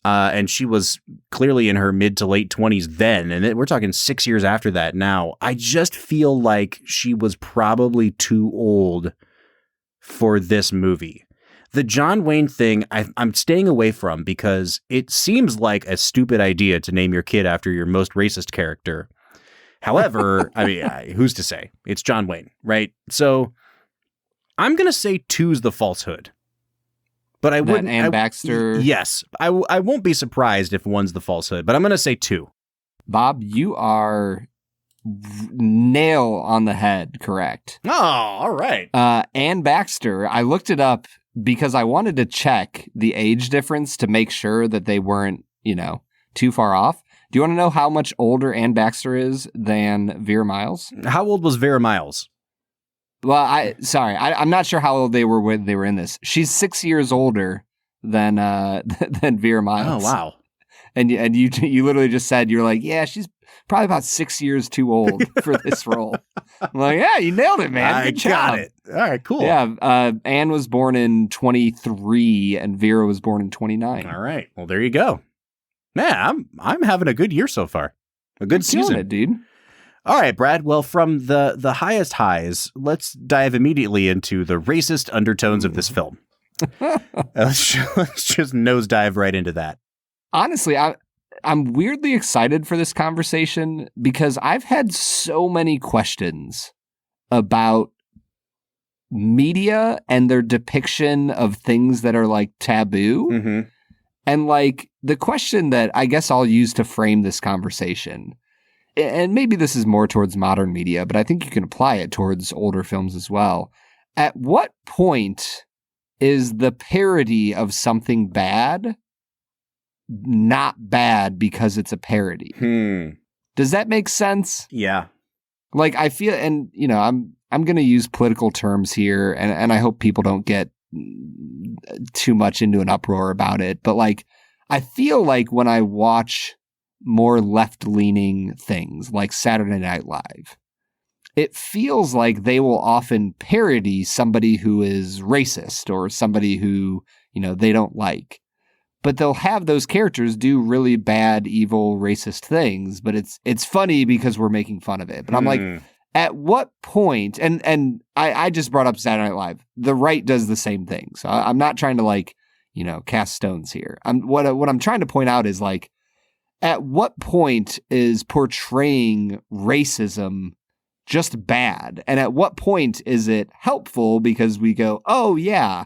and she was clearly in her mid to late 20s then, and we're talking 6 years after that now. I just feel like she was probably too old for this movie. The John Wayne thing, I'm staying away from because it seems like a stupid idea to name your kid after your most racist character. However, I mean, who's to say? It's John Wayne, right? So I'm going to say 2's the falsehood. But I wouldn't. Anne Baxter. Yes. I won't be surprised if 1's the falsehood, but I'm going to say 2. Bob, you are nail on the head, correct. Oh, all right. Anne Baxter, I looked it up because I wanted to check the age difference to make sure that they weren't, too far off. Do you want to know how much older Anne Baxter is than Vera Miles? How old was Vera Miles? Well, I'm not sure how old they were when they were in this. She's 6 years older than than Vera Oh, Miles. wow. And you literally just said, you're like, yeah, she's probably about 6 years too old for this role. I'm like, yeah, you nailed it, man. I Good job. got it. All right, cool. Yeah, Anne was born in 23 and Vera was born in 29. All right. Well, there you go. Man, I'm having a good year so far. A good You're killing season. it, dude. All right, Brad. Well, from the highest highs, let's dive immediately into the racist undertones of this film. let's just nosedive right into that. Honestly, I'm weirdly excited for this conversation because I've had so many questions about media and their depiction of things that are like taboo. Mm-hmm. And like the question that I guess I'll use to frame this conversation, and maybe this is more towards modern media, but I think you can apply it towards older films as well. At what point is the parody of something bad not bad because it's a parody? Does that make sense? Yeah. Like I feel, and you know, I'm going to use political terms here, and I hope people don't get too much into an uproar about it. But like, I feel like when I watch more left-leaning things like Saturday Night Live, it feels like they will often parody somebody who is racist or somebody who, you know, they don't like. But they'll have those characters do really bad, evil, racist things. But it's funny because we're making fun of it. But I'm like, at what point? And I just brought up Saturday Night Live. The right does the same thing. So I'm not trying to like, you know, cast stones here. What I'm trying to point out is like, at what point is portraying racism just bad? And at what point is it helpful because we go, oh yeah,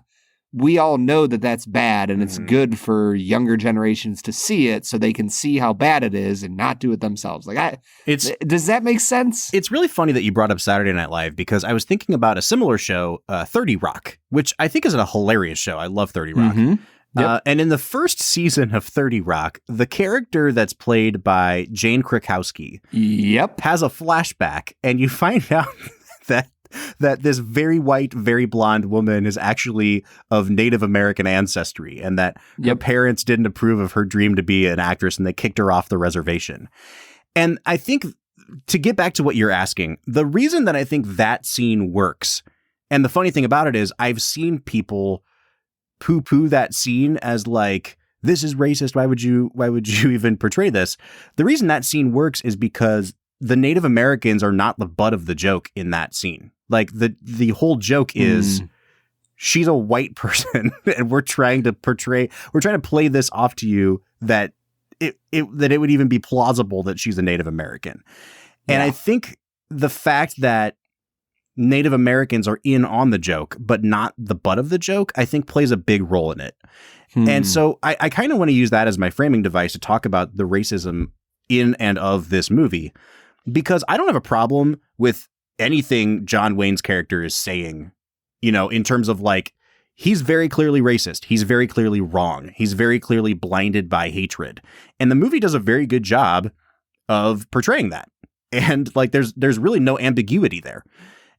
we all know that that's bad and it's good for younger generations to see it so they can see how bad it is and not do it themselves. Like, does that make sense? It's really funny that you brought up Saturday Night Live because I was thinking about a similar show, 30 Rock, which I think is a hilarious show. I love 30 Rock. Mm-hmm. Yep. And in the first season of 30 Rock, the character that's played by Jane Krakowski has a flashback, and you find out that this very white, very blonde woman is actually of Native American ancestry, and that her parents didn't approve of her dream to be an actress, and they kicked her off the reservation. And I think, to get back to what you're asking, the reason that I think that scene works, and the funny thing about it is I've seen people poo-poo that scene as like, this is racist. Why would you even portray this? The reason that scene works is because the Native Americans are not the butt of the joke in that scene. Like the whole joke is she's a white person and we're trying to play this off to you that it would even be plausible that she's a Native American. And I think the fact that Native Americans are in on the joke, but not the butt of the joke, I think plays a big role in it. And so I kind of want to use that as my framing device to talk about the racism in and of this movie, because I don't have a problem with anything John Wayne's character is saying, you know, in terms of like, he's very clearly racist. He's very clearly wrong. He's very clearly blinded by hatred. And the movie does a very good job of portraying that. And like, there's really no ambiguity there.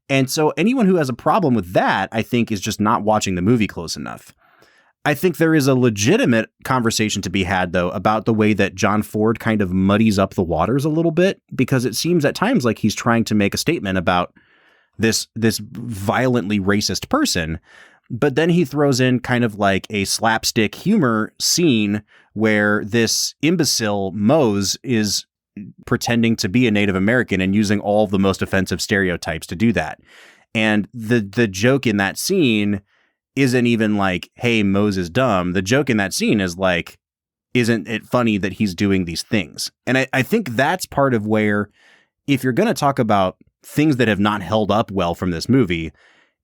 And so anyone who has a problem with that, I think, is just not watching the movie close enough. I think there is a legitimate conversation to be had, though, about the way that John Ford kind of muddies up the waters a little bit, because it seems at times like he's trying to make a statement about this violently racist person. But then he throws in kind of like a slapstick humor scene where this imbecile Mose is pretending to be a Native American and using all the most offensive stereotypes to do that. And the joke in that scene isn't even like, hey, Mose is dumb. The joke in that scene is like, isn't it funny that he's doing these things? And I think that's part of where, if you're going to talk about things that have not held up well from this movie,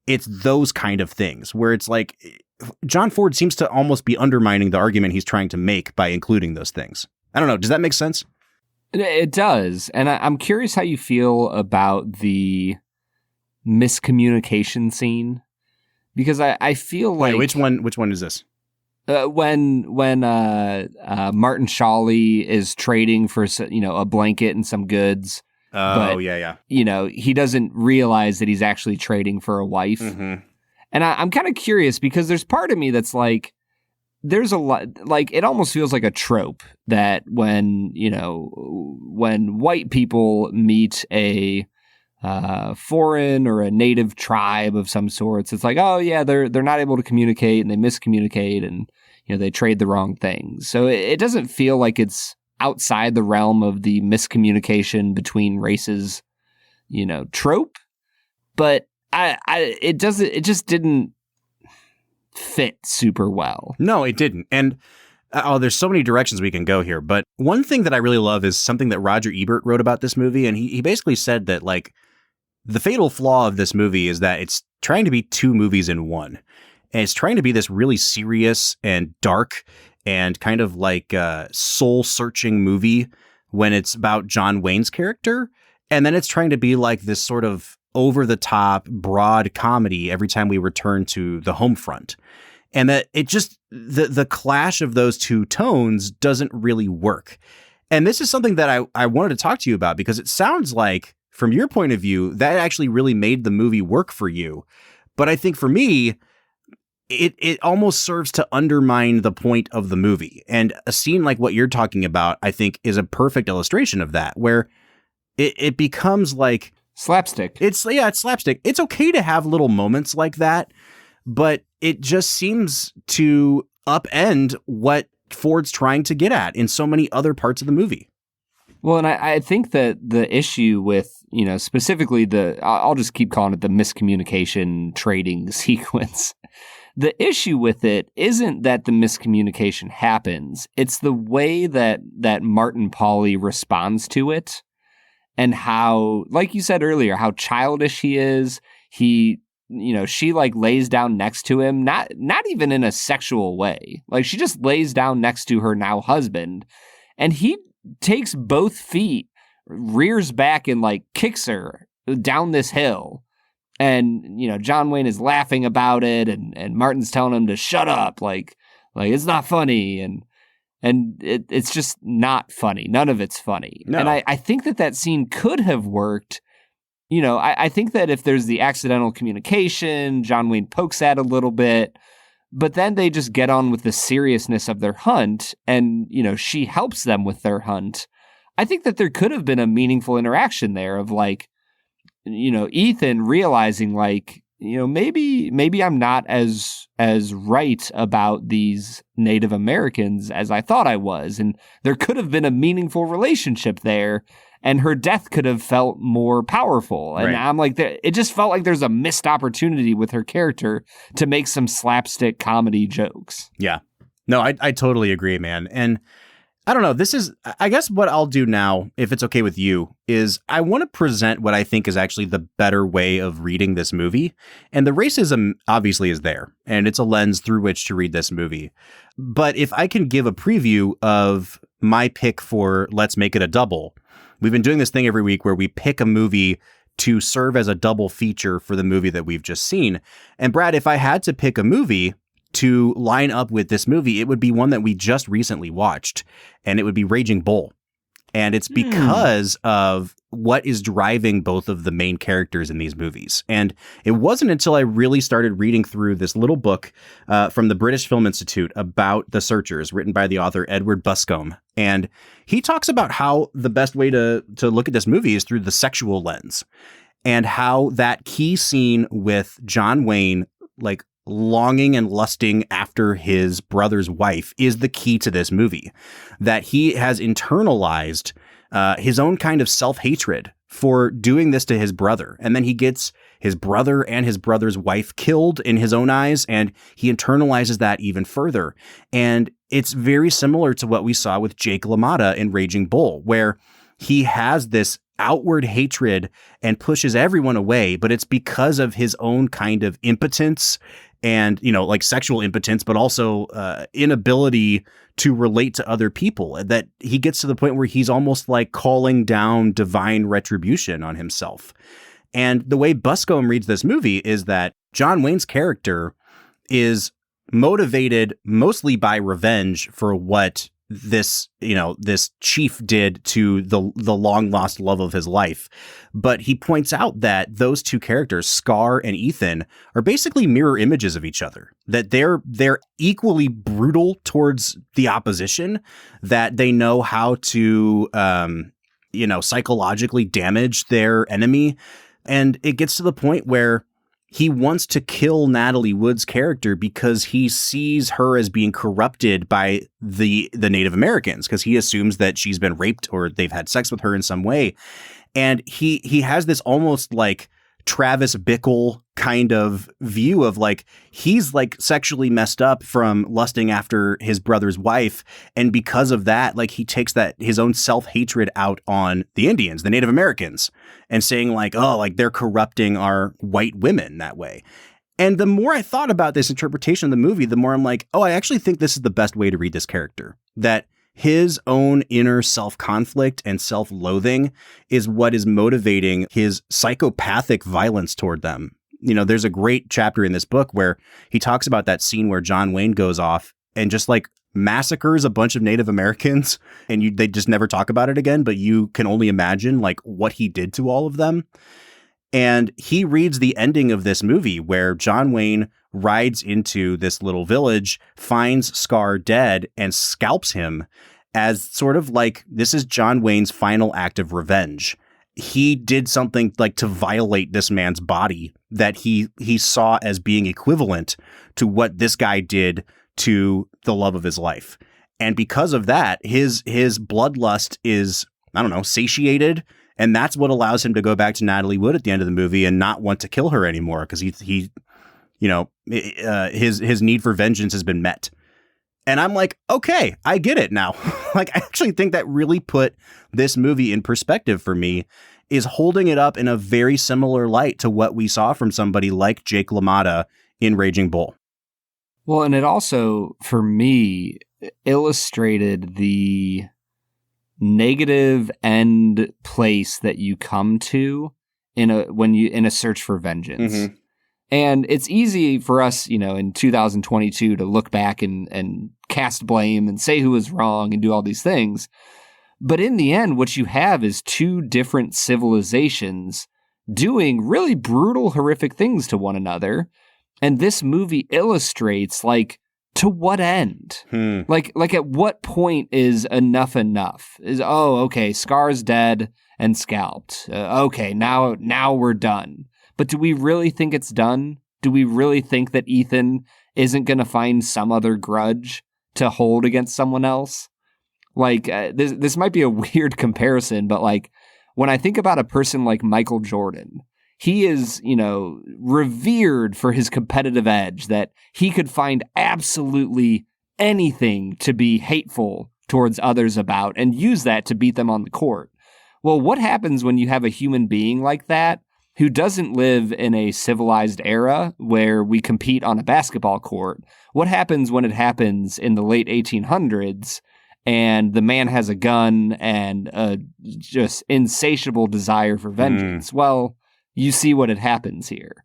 it's those kind of things where it's like John Ford seems to almost be undermining the argument he's trying to make by including those things. I don't know. Does that make sense? It does. And I'm curious how you feel about the miscommunication scene, because I feel like... Wait, which one is this? When Martin Shawley is trading for, you know, a blanket and some goods. Oh, yeah. You know, he doesn't realize that he's actually trading for a wife. And I'm kind of curious because there's part of me that's like, there's a lot, like, it almost feels like a trope that when white people meet a foreign or a native tribe of some sorts, it's like, oh yeah, they're not able to communicate and they miscommunicate and they trade the wrong things. So it doesn't feel like it's outside the realm of the miscommunication between races, trope, but it just didn't fit super well. No, it didn't. And there's so many directions we can go here. But one thing that I really love is something that Roger Ebert wrote about this movie. And he basically said that, like, the fatal flaw of this movie is that it's trying to be two movies in one. And it's trying to be this really serious and dark and kind of like a soul-searching movie when it's about John Wayne's character. And then it's trying to be like this sort of over-the-top, broad comedy every time we return to the home front. And that it just, the clash of those two tones doesn't really work. And this is something that I wanted to talk to you about, because it sounds like, from your point of view, that actually really made the movie work for you. But I think for me, it almost serves to undermine the point of the movie. And a scene like what you're talking about, I think, is a perfect illustration of that, where it becomes like slapstick. It's slapstick. It's okay to have little moments like that, but it just seems to upend what Ford's trying to get at in so many other parts of the movie. Well, and I think that the issue with, specifically I'll just keep calling it the miscommunication trading sequence. The issue with it isn't that the miscommunication happens. It's the way that Martin Pauly responds to it, and how, like you said earlier, how childish he is. She like lays down next to him, not even in a sexual way. Like, she just lays down next to her now husband, and he takes both feet, rears back, and like kicks her down this hill. And, John Wayne is laughing about it, and Martin's telling him to shut up, like it's not funny, and it's just not funny. None of it's funny. No. And I think that scene could have worked. I think that if there's the accidental communication, John Wayne pokes at a little bit, but then they just get on with the seriousness of their hunt, and, she helps them with their hunt. I think that there could have been a meaningful interaction there of, like, Ethan realizing, like, maybe I'm not as right about these Native Americans as I thought I was. And there could have been a meaningful relationship there, and her death could have felt more powerful. And right. I'm like, it just felt like there's a missed opportunity with her character to make some slapstick comedy jokes. Yeah. No, I totally agree, man. And I don't know, I guess what I'll do now, if it's okay with you, is I want to present what I think is actually the better way of reading this movie. And the racism obviously is there, and it's a lens through which to read this movie. But if I can give a preview of my pick for Let's Make It a Double, we've been doing this thing every week where we pick a movie to serve as a double feature for the movie that we've just seen. And Brad, if I had to pick a movie to line up with this movie, it would be one that we just recently watched, and it would be Raging Bull. And it's because of what is driving both of the main characters in these movies. And it wasn't until I really started reading through this little book from the British Film Institute about The Searchers, written by the author Edward Buscombe. And he talks about how the best way to look at this movie is through the sexual lens, and how that key scene with John Wayne, like, longing and lusting after his brother's wife, is the key to this movie. That he has internalized his own kind of self-hatred for doing this to his brother. And then he gets his brother and his brother's wife killed in his own eyes, and he internalizes that even further. And it's very similar to what we saw with Jake LaMotta in Raging Bull, where he has this outward hatred and pushes everyone away, but it's because of his own kind of impotence and, like sexual impotence, but also inability to relate to other people, that he gets to the point where he's almost like calling down divine retribution on himself. And the way Buscombe reads this movie is that John Wayne's character is motivated mostly by revenge for what this chief did to the long lost love of his life. But he points out that those two characters, Scar and Ethan, are basically mirror images of each other, that they're equally brutal towards the opposition, that they know how to, psychologically damage their enemy. And it gets to the point where he wants to kill Natalie Wood's character because he sees her as being corrupted by the Native Americans, because he assumes that she's been raped or they've had sex with her in some way. And he has this almost like Travis Bickle kind of view of like, he's like sexually messed up from lusting after his brother's wife. And because of that, like he takes that his own self-hatred out on the Indians, the Native Americans, and saying like, oh, like they're corrupting our white women that way. And the more I thought about this interpretation of the movie, the more I'm like, oh, I actually think this is the best way to read this character, that his own inner self-conflict and self-loathing is what is motivating his psychopathic violence toward them. There's a great chapter in this book where he talks about that scene where John Wayne goes off and just like massacres a bunch of Native Americans, and they just never talk about it again, but you can only imagine like what he did to all of them. And he reads the ending of this movie where John Wayne rides into this little village, finds Scar dead, and scalps him as sort of like, this is John Wayne's final act of revenge. He did something like to violate this man's body that he saw as being equivalent to what this guy did to the love of his life. And because of that, his bloodlust is, I don't know, satiated. And that's what allows him to go back to Natalie Wood at the end of the movie and not want to kill her anymore, because his need for vengeance has been met. And I'm like, okay, I get it now. Like, I actually think that really put this movie in perspective for me, is holding it up in a very similar light to what we saw from somebody like Jake LaMotta in Raging Bull. Well, and it also, for me, illustrated the negative end place that you come to in a search for vengeance. Mm-hmm. And it's easy for us, in 2022 to look back and cast blame and say who was wrong and do all these things. But in the end, what you have is two different civilizations doing really brutal, horrific things to one another. And this movie illustrates, like, to what end? Like at what point is enough enough? Is, oh, okay, Scar's dead and scalped. Okay, now we're done. But do we really think it's done? Do we really think that Ethan isn't going to find some other grudge to hold against someone else? Like, this might be a weird comparison, but like, when I think about a person like Michael Jordan, he is, revered for his competitive edge, that he could find absolutely anything to be hateful towards others about and use that to beat them on the court. Well, what happens when you have a human being like that who doesn't live in a civilized era where we compete on a basketball court? What happens when it happens in the late 1800s and the man has a gun and a just insatiable desire for vengeance? Well, you see what it happens here.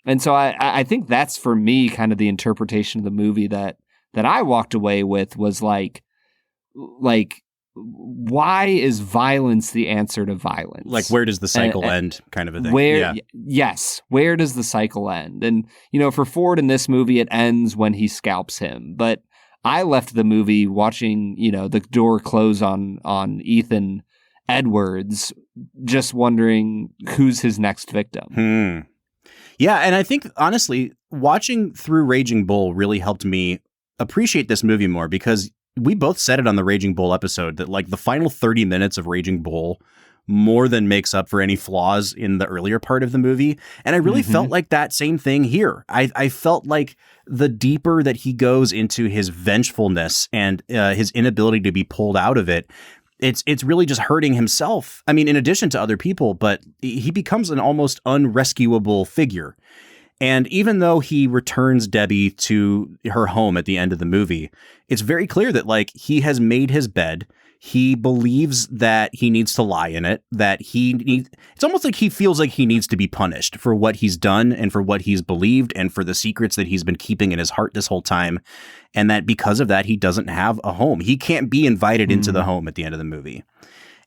And so I think that's, for me, kind of the interpretation of the movie that I walked away with, was like, why is violence the answer to violence? Like, where does the cycle end, kind of a thing? Yes, where does the cycle end? And, for Ford in this movie, it ends when he scalps him. But I left the movie watching, the door close on Ethan Edwards, just wondering who's his next victim. Yeah, and I think, honestly, watching through Raging Bull really helped me appreciate this movie more, because we both said it on the Raging Bull episode that, like, the final 30 minutes of Raging Bull more than makes up for any flaws in the earlier part of the movie. And I really felt like that same thing here. I felt like the deeper that he goes into his vengefulness and his inability to be pulled out of it, it's really just hurting himself. I mean, in addition to other people, but he becomes an almost unrescuable figure. And even though he returns Debbie to her home at the end of the movie, it's very clear that, like, he has made his bed. He believes that he needs to lie in it, that it's almost like he feels like he needs to be punished for what he's done and for what he's believed and for the secrets that he's been keeping in his heart this whole time. And that because of that, he doesn't have a home. He can't be invited into the home at the end of the movie.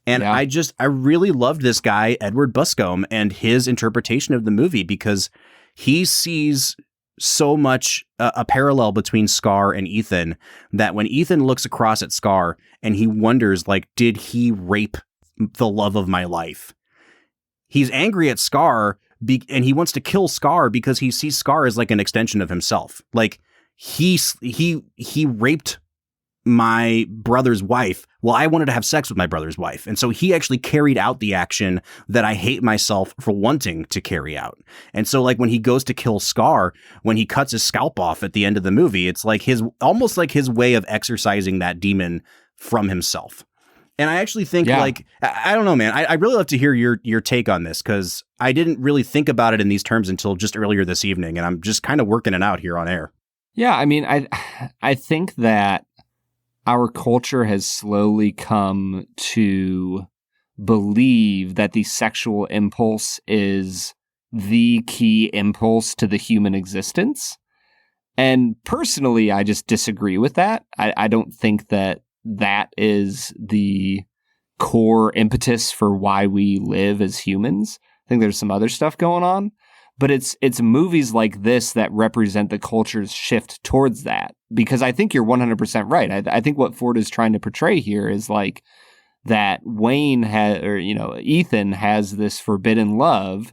And I really loved this guy, Edward Buscombe, and his interpretation of the movie, because he sees so much a parallel between Scar and Ethan, that when Ethan looks across at Scar and he wonders, like, did he rape the love of my life? He's angry at Scar and he wants to kill Scar because he sees Scar as like an extension of himself. Like he raped my brother's wife. Well, I wanted to have sex with my brother's wife. And so he actually carried out the action that I hate myself for wanting to carry out. And so like when he goes to kill Scar, when he cuts his scalp off at the end of the movie, it's like almost like his way of exorcising that demon from himself. And I actually think like, I don't know, man, I really love to hear your take on this, because I didn't really think about it in these terms until just earlier this evening. And I'm just kind of working it out here on air. Yeah. I mean, I think that our culture has slowly come to believe that the sexual impulse is the key impulse to the human existence. And personally, I just disagree with that. I don't think that is the core impetus for why we live as humans. I think there's some other stuff going on. But it's movies like this that represent the culture's shift towards that. Because I think you're 100% right. I think what Ford is trying to portray here is like that Ethan has this forbidden love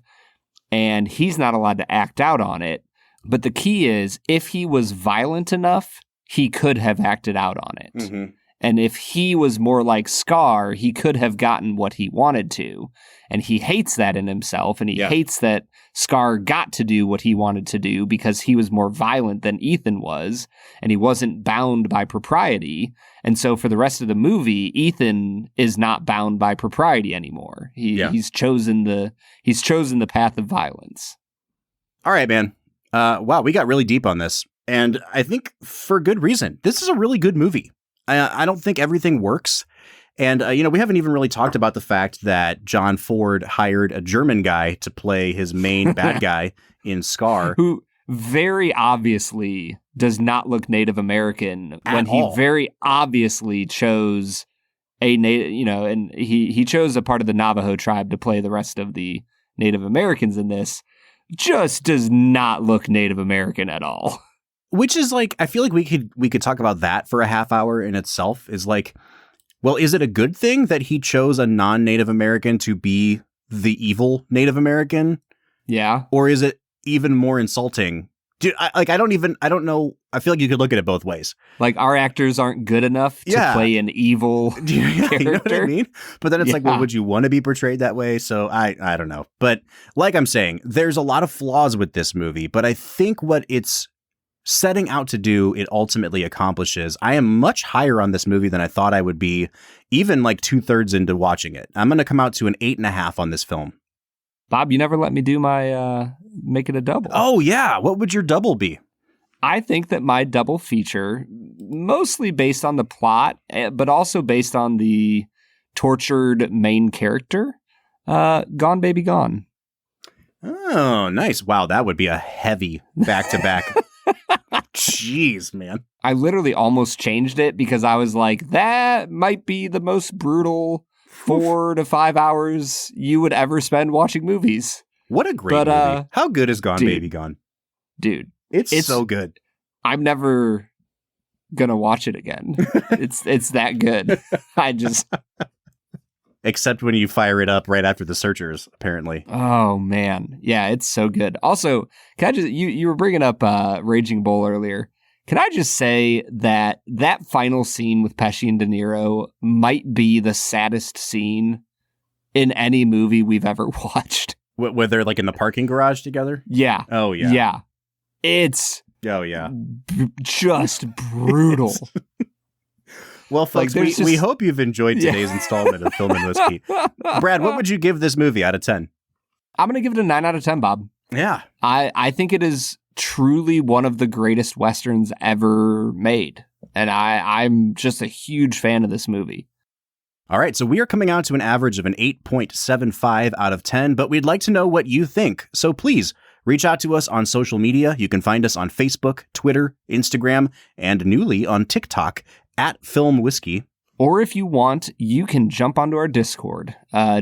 and he's not allowed to act out on it. But the key is, if he was violent enough, he could have acted out on it. Mm-hmm. And if he was more like Scar, he could have gotten what he wanted to. And he hates that in himself. And he hates that Scar got to do what he wanted to do because he was more violent than Ethan was. And he wasn't bound by propriety. And so for the rest of the movie, Ethan is not bound by propriety anymore. He's chosen the path of violence. All right, man. Wow, we got really deep on this. And I think for good reason. This is a really good movie. I don't think everything works. And, we haven't even really talked about the fact that John Ford hired a German guy to play his main bad guy in Scar. Who very obviously does not look Native American when he very obviously chose and he chose a part of the Navajo tribe to play the rest of the Native Americans in this. Just does not look Native American at all. Which is like, I feel like we could talk about that for a half hour in itself. Is like, well, is it a good thing that he chose a non-Native American to be the evil Native American? Yeah. Or is it even more insulting? Dude, I don't know. I feel like you could look at it both ways. Like, our actors aren't good enough to play an evil character. You know what I mean? But then it's like, well, would you want to be portrayed that way? So I don't know. But like I'm saying, there's a lot of flaws with this movie. But I think what it's setting out to do, it ultimately accomplishes. I am much higher on this movie than I thought I would be, even like 2/3 into watching it. I'm going to come out to an 8.5 on this film. Bob, you never let me do my make it a double. Oh, yeah. What would your double be? I think that my double feature, mostly based on the plot, but also based on the tortured main character, Gone Baby Gone. Oh, nice. Wow, that would be a heavy back-to-back. Jeez, man. I literally almost changed it because I was like, that might be the most brutal 4 to 5 hours you would ever spend watching movies. What a great movie. How good is Gone Baby Gone? Dude. It's so good. I'm never gonna watch it again. It's that good. Except when you fire it up right after The Searchers, apparently. Oh, man. Yeah, it's so good. Also, can I just, you were bringing up Raging Bull earlier. Can I just say that final scene with Pesci and De Niro might be the saddest scene in any movie we've ever watched? Where they're like in the parking garage together? Yeah. Oh, yeah. Yeah. It's just brutal. Well, folks, we hope you've enjoyed today's installment of Film and Whiskey. Brad, what would you give this movie out of 10? I'm going to give it a 9 out of 10, Bob. Yeah. I think it is truly one of the greatest Westerns ever made. And I'm just a huge fan of this movie. All right, so we are coming out to an average of an 8.75 out of 10, but we'd like to know what you think. So please reach out to us on social media. You can find us on Facebook, Twitter, Instagram, and newly on TikTok at Film Whiskey. Or if you want, you can jump onto our Discord.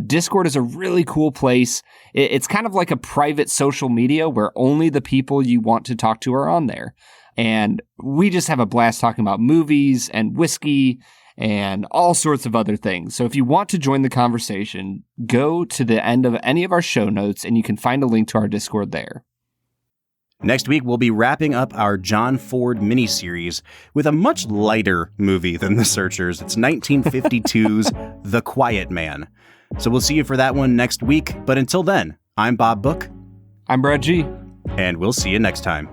Discord is a really cool place. It's kind of like a private social media where only the people you want to talk to are on there. And we just have a blast talking about movies and whiskey and all sorts of other things. So if you want to join the conversation, go to the end of any of our show notes and you can find a link to our Discord there. Next week, we'll be wrapping up our John Ford miniseries with a much lighter movie than The Searchers. It's 1952's The Quiet Man. So we'll see you for that one next week. But until then, I'm Bob Book. I'm Brad G. And we'll see you next time.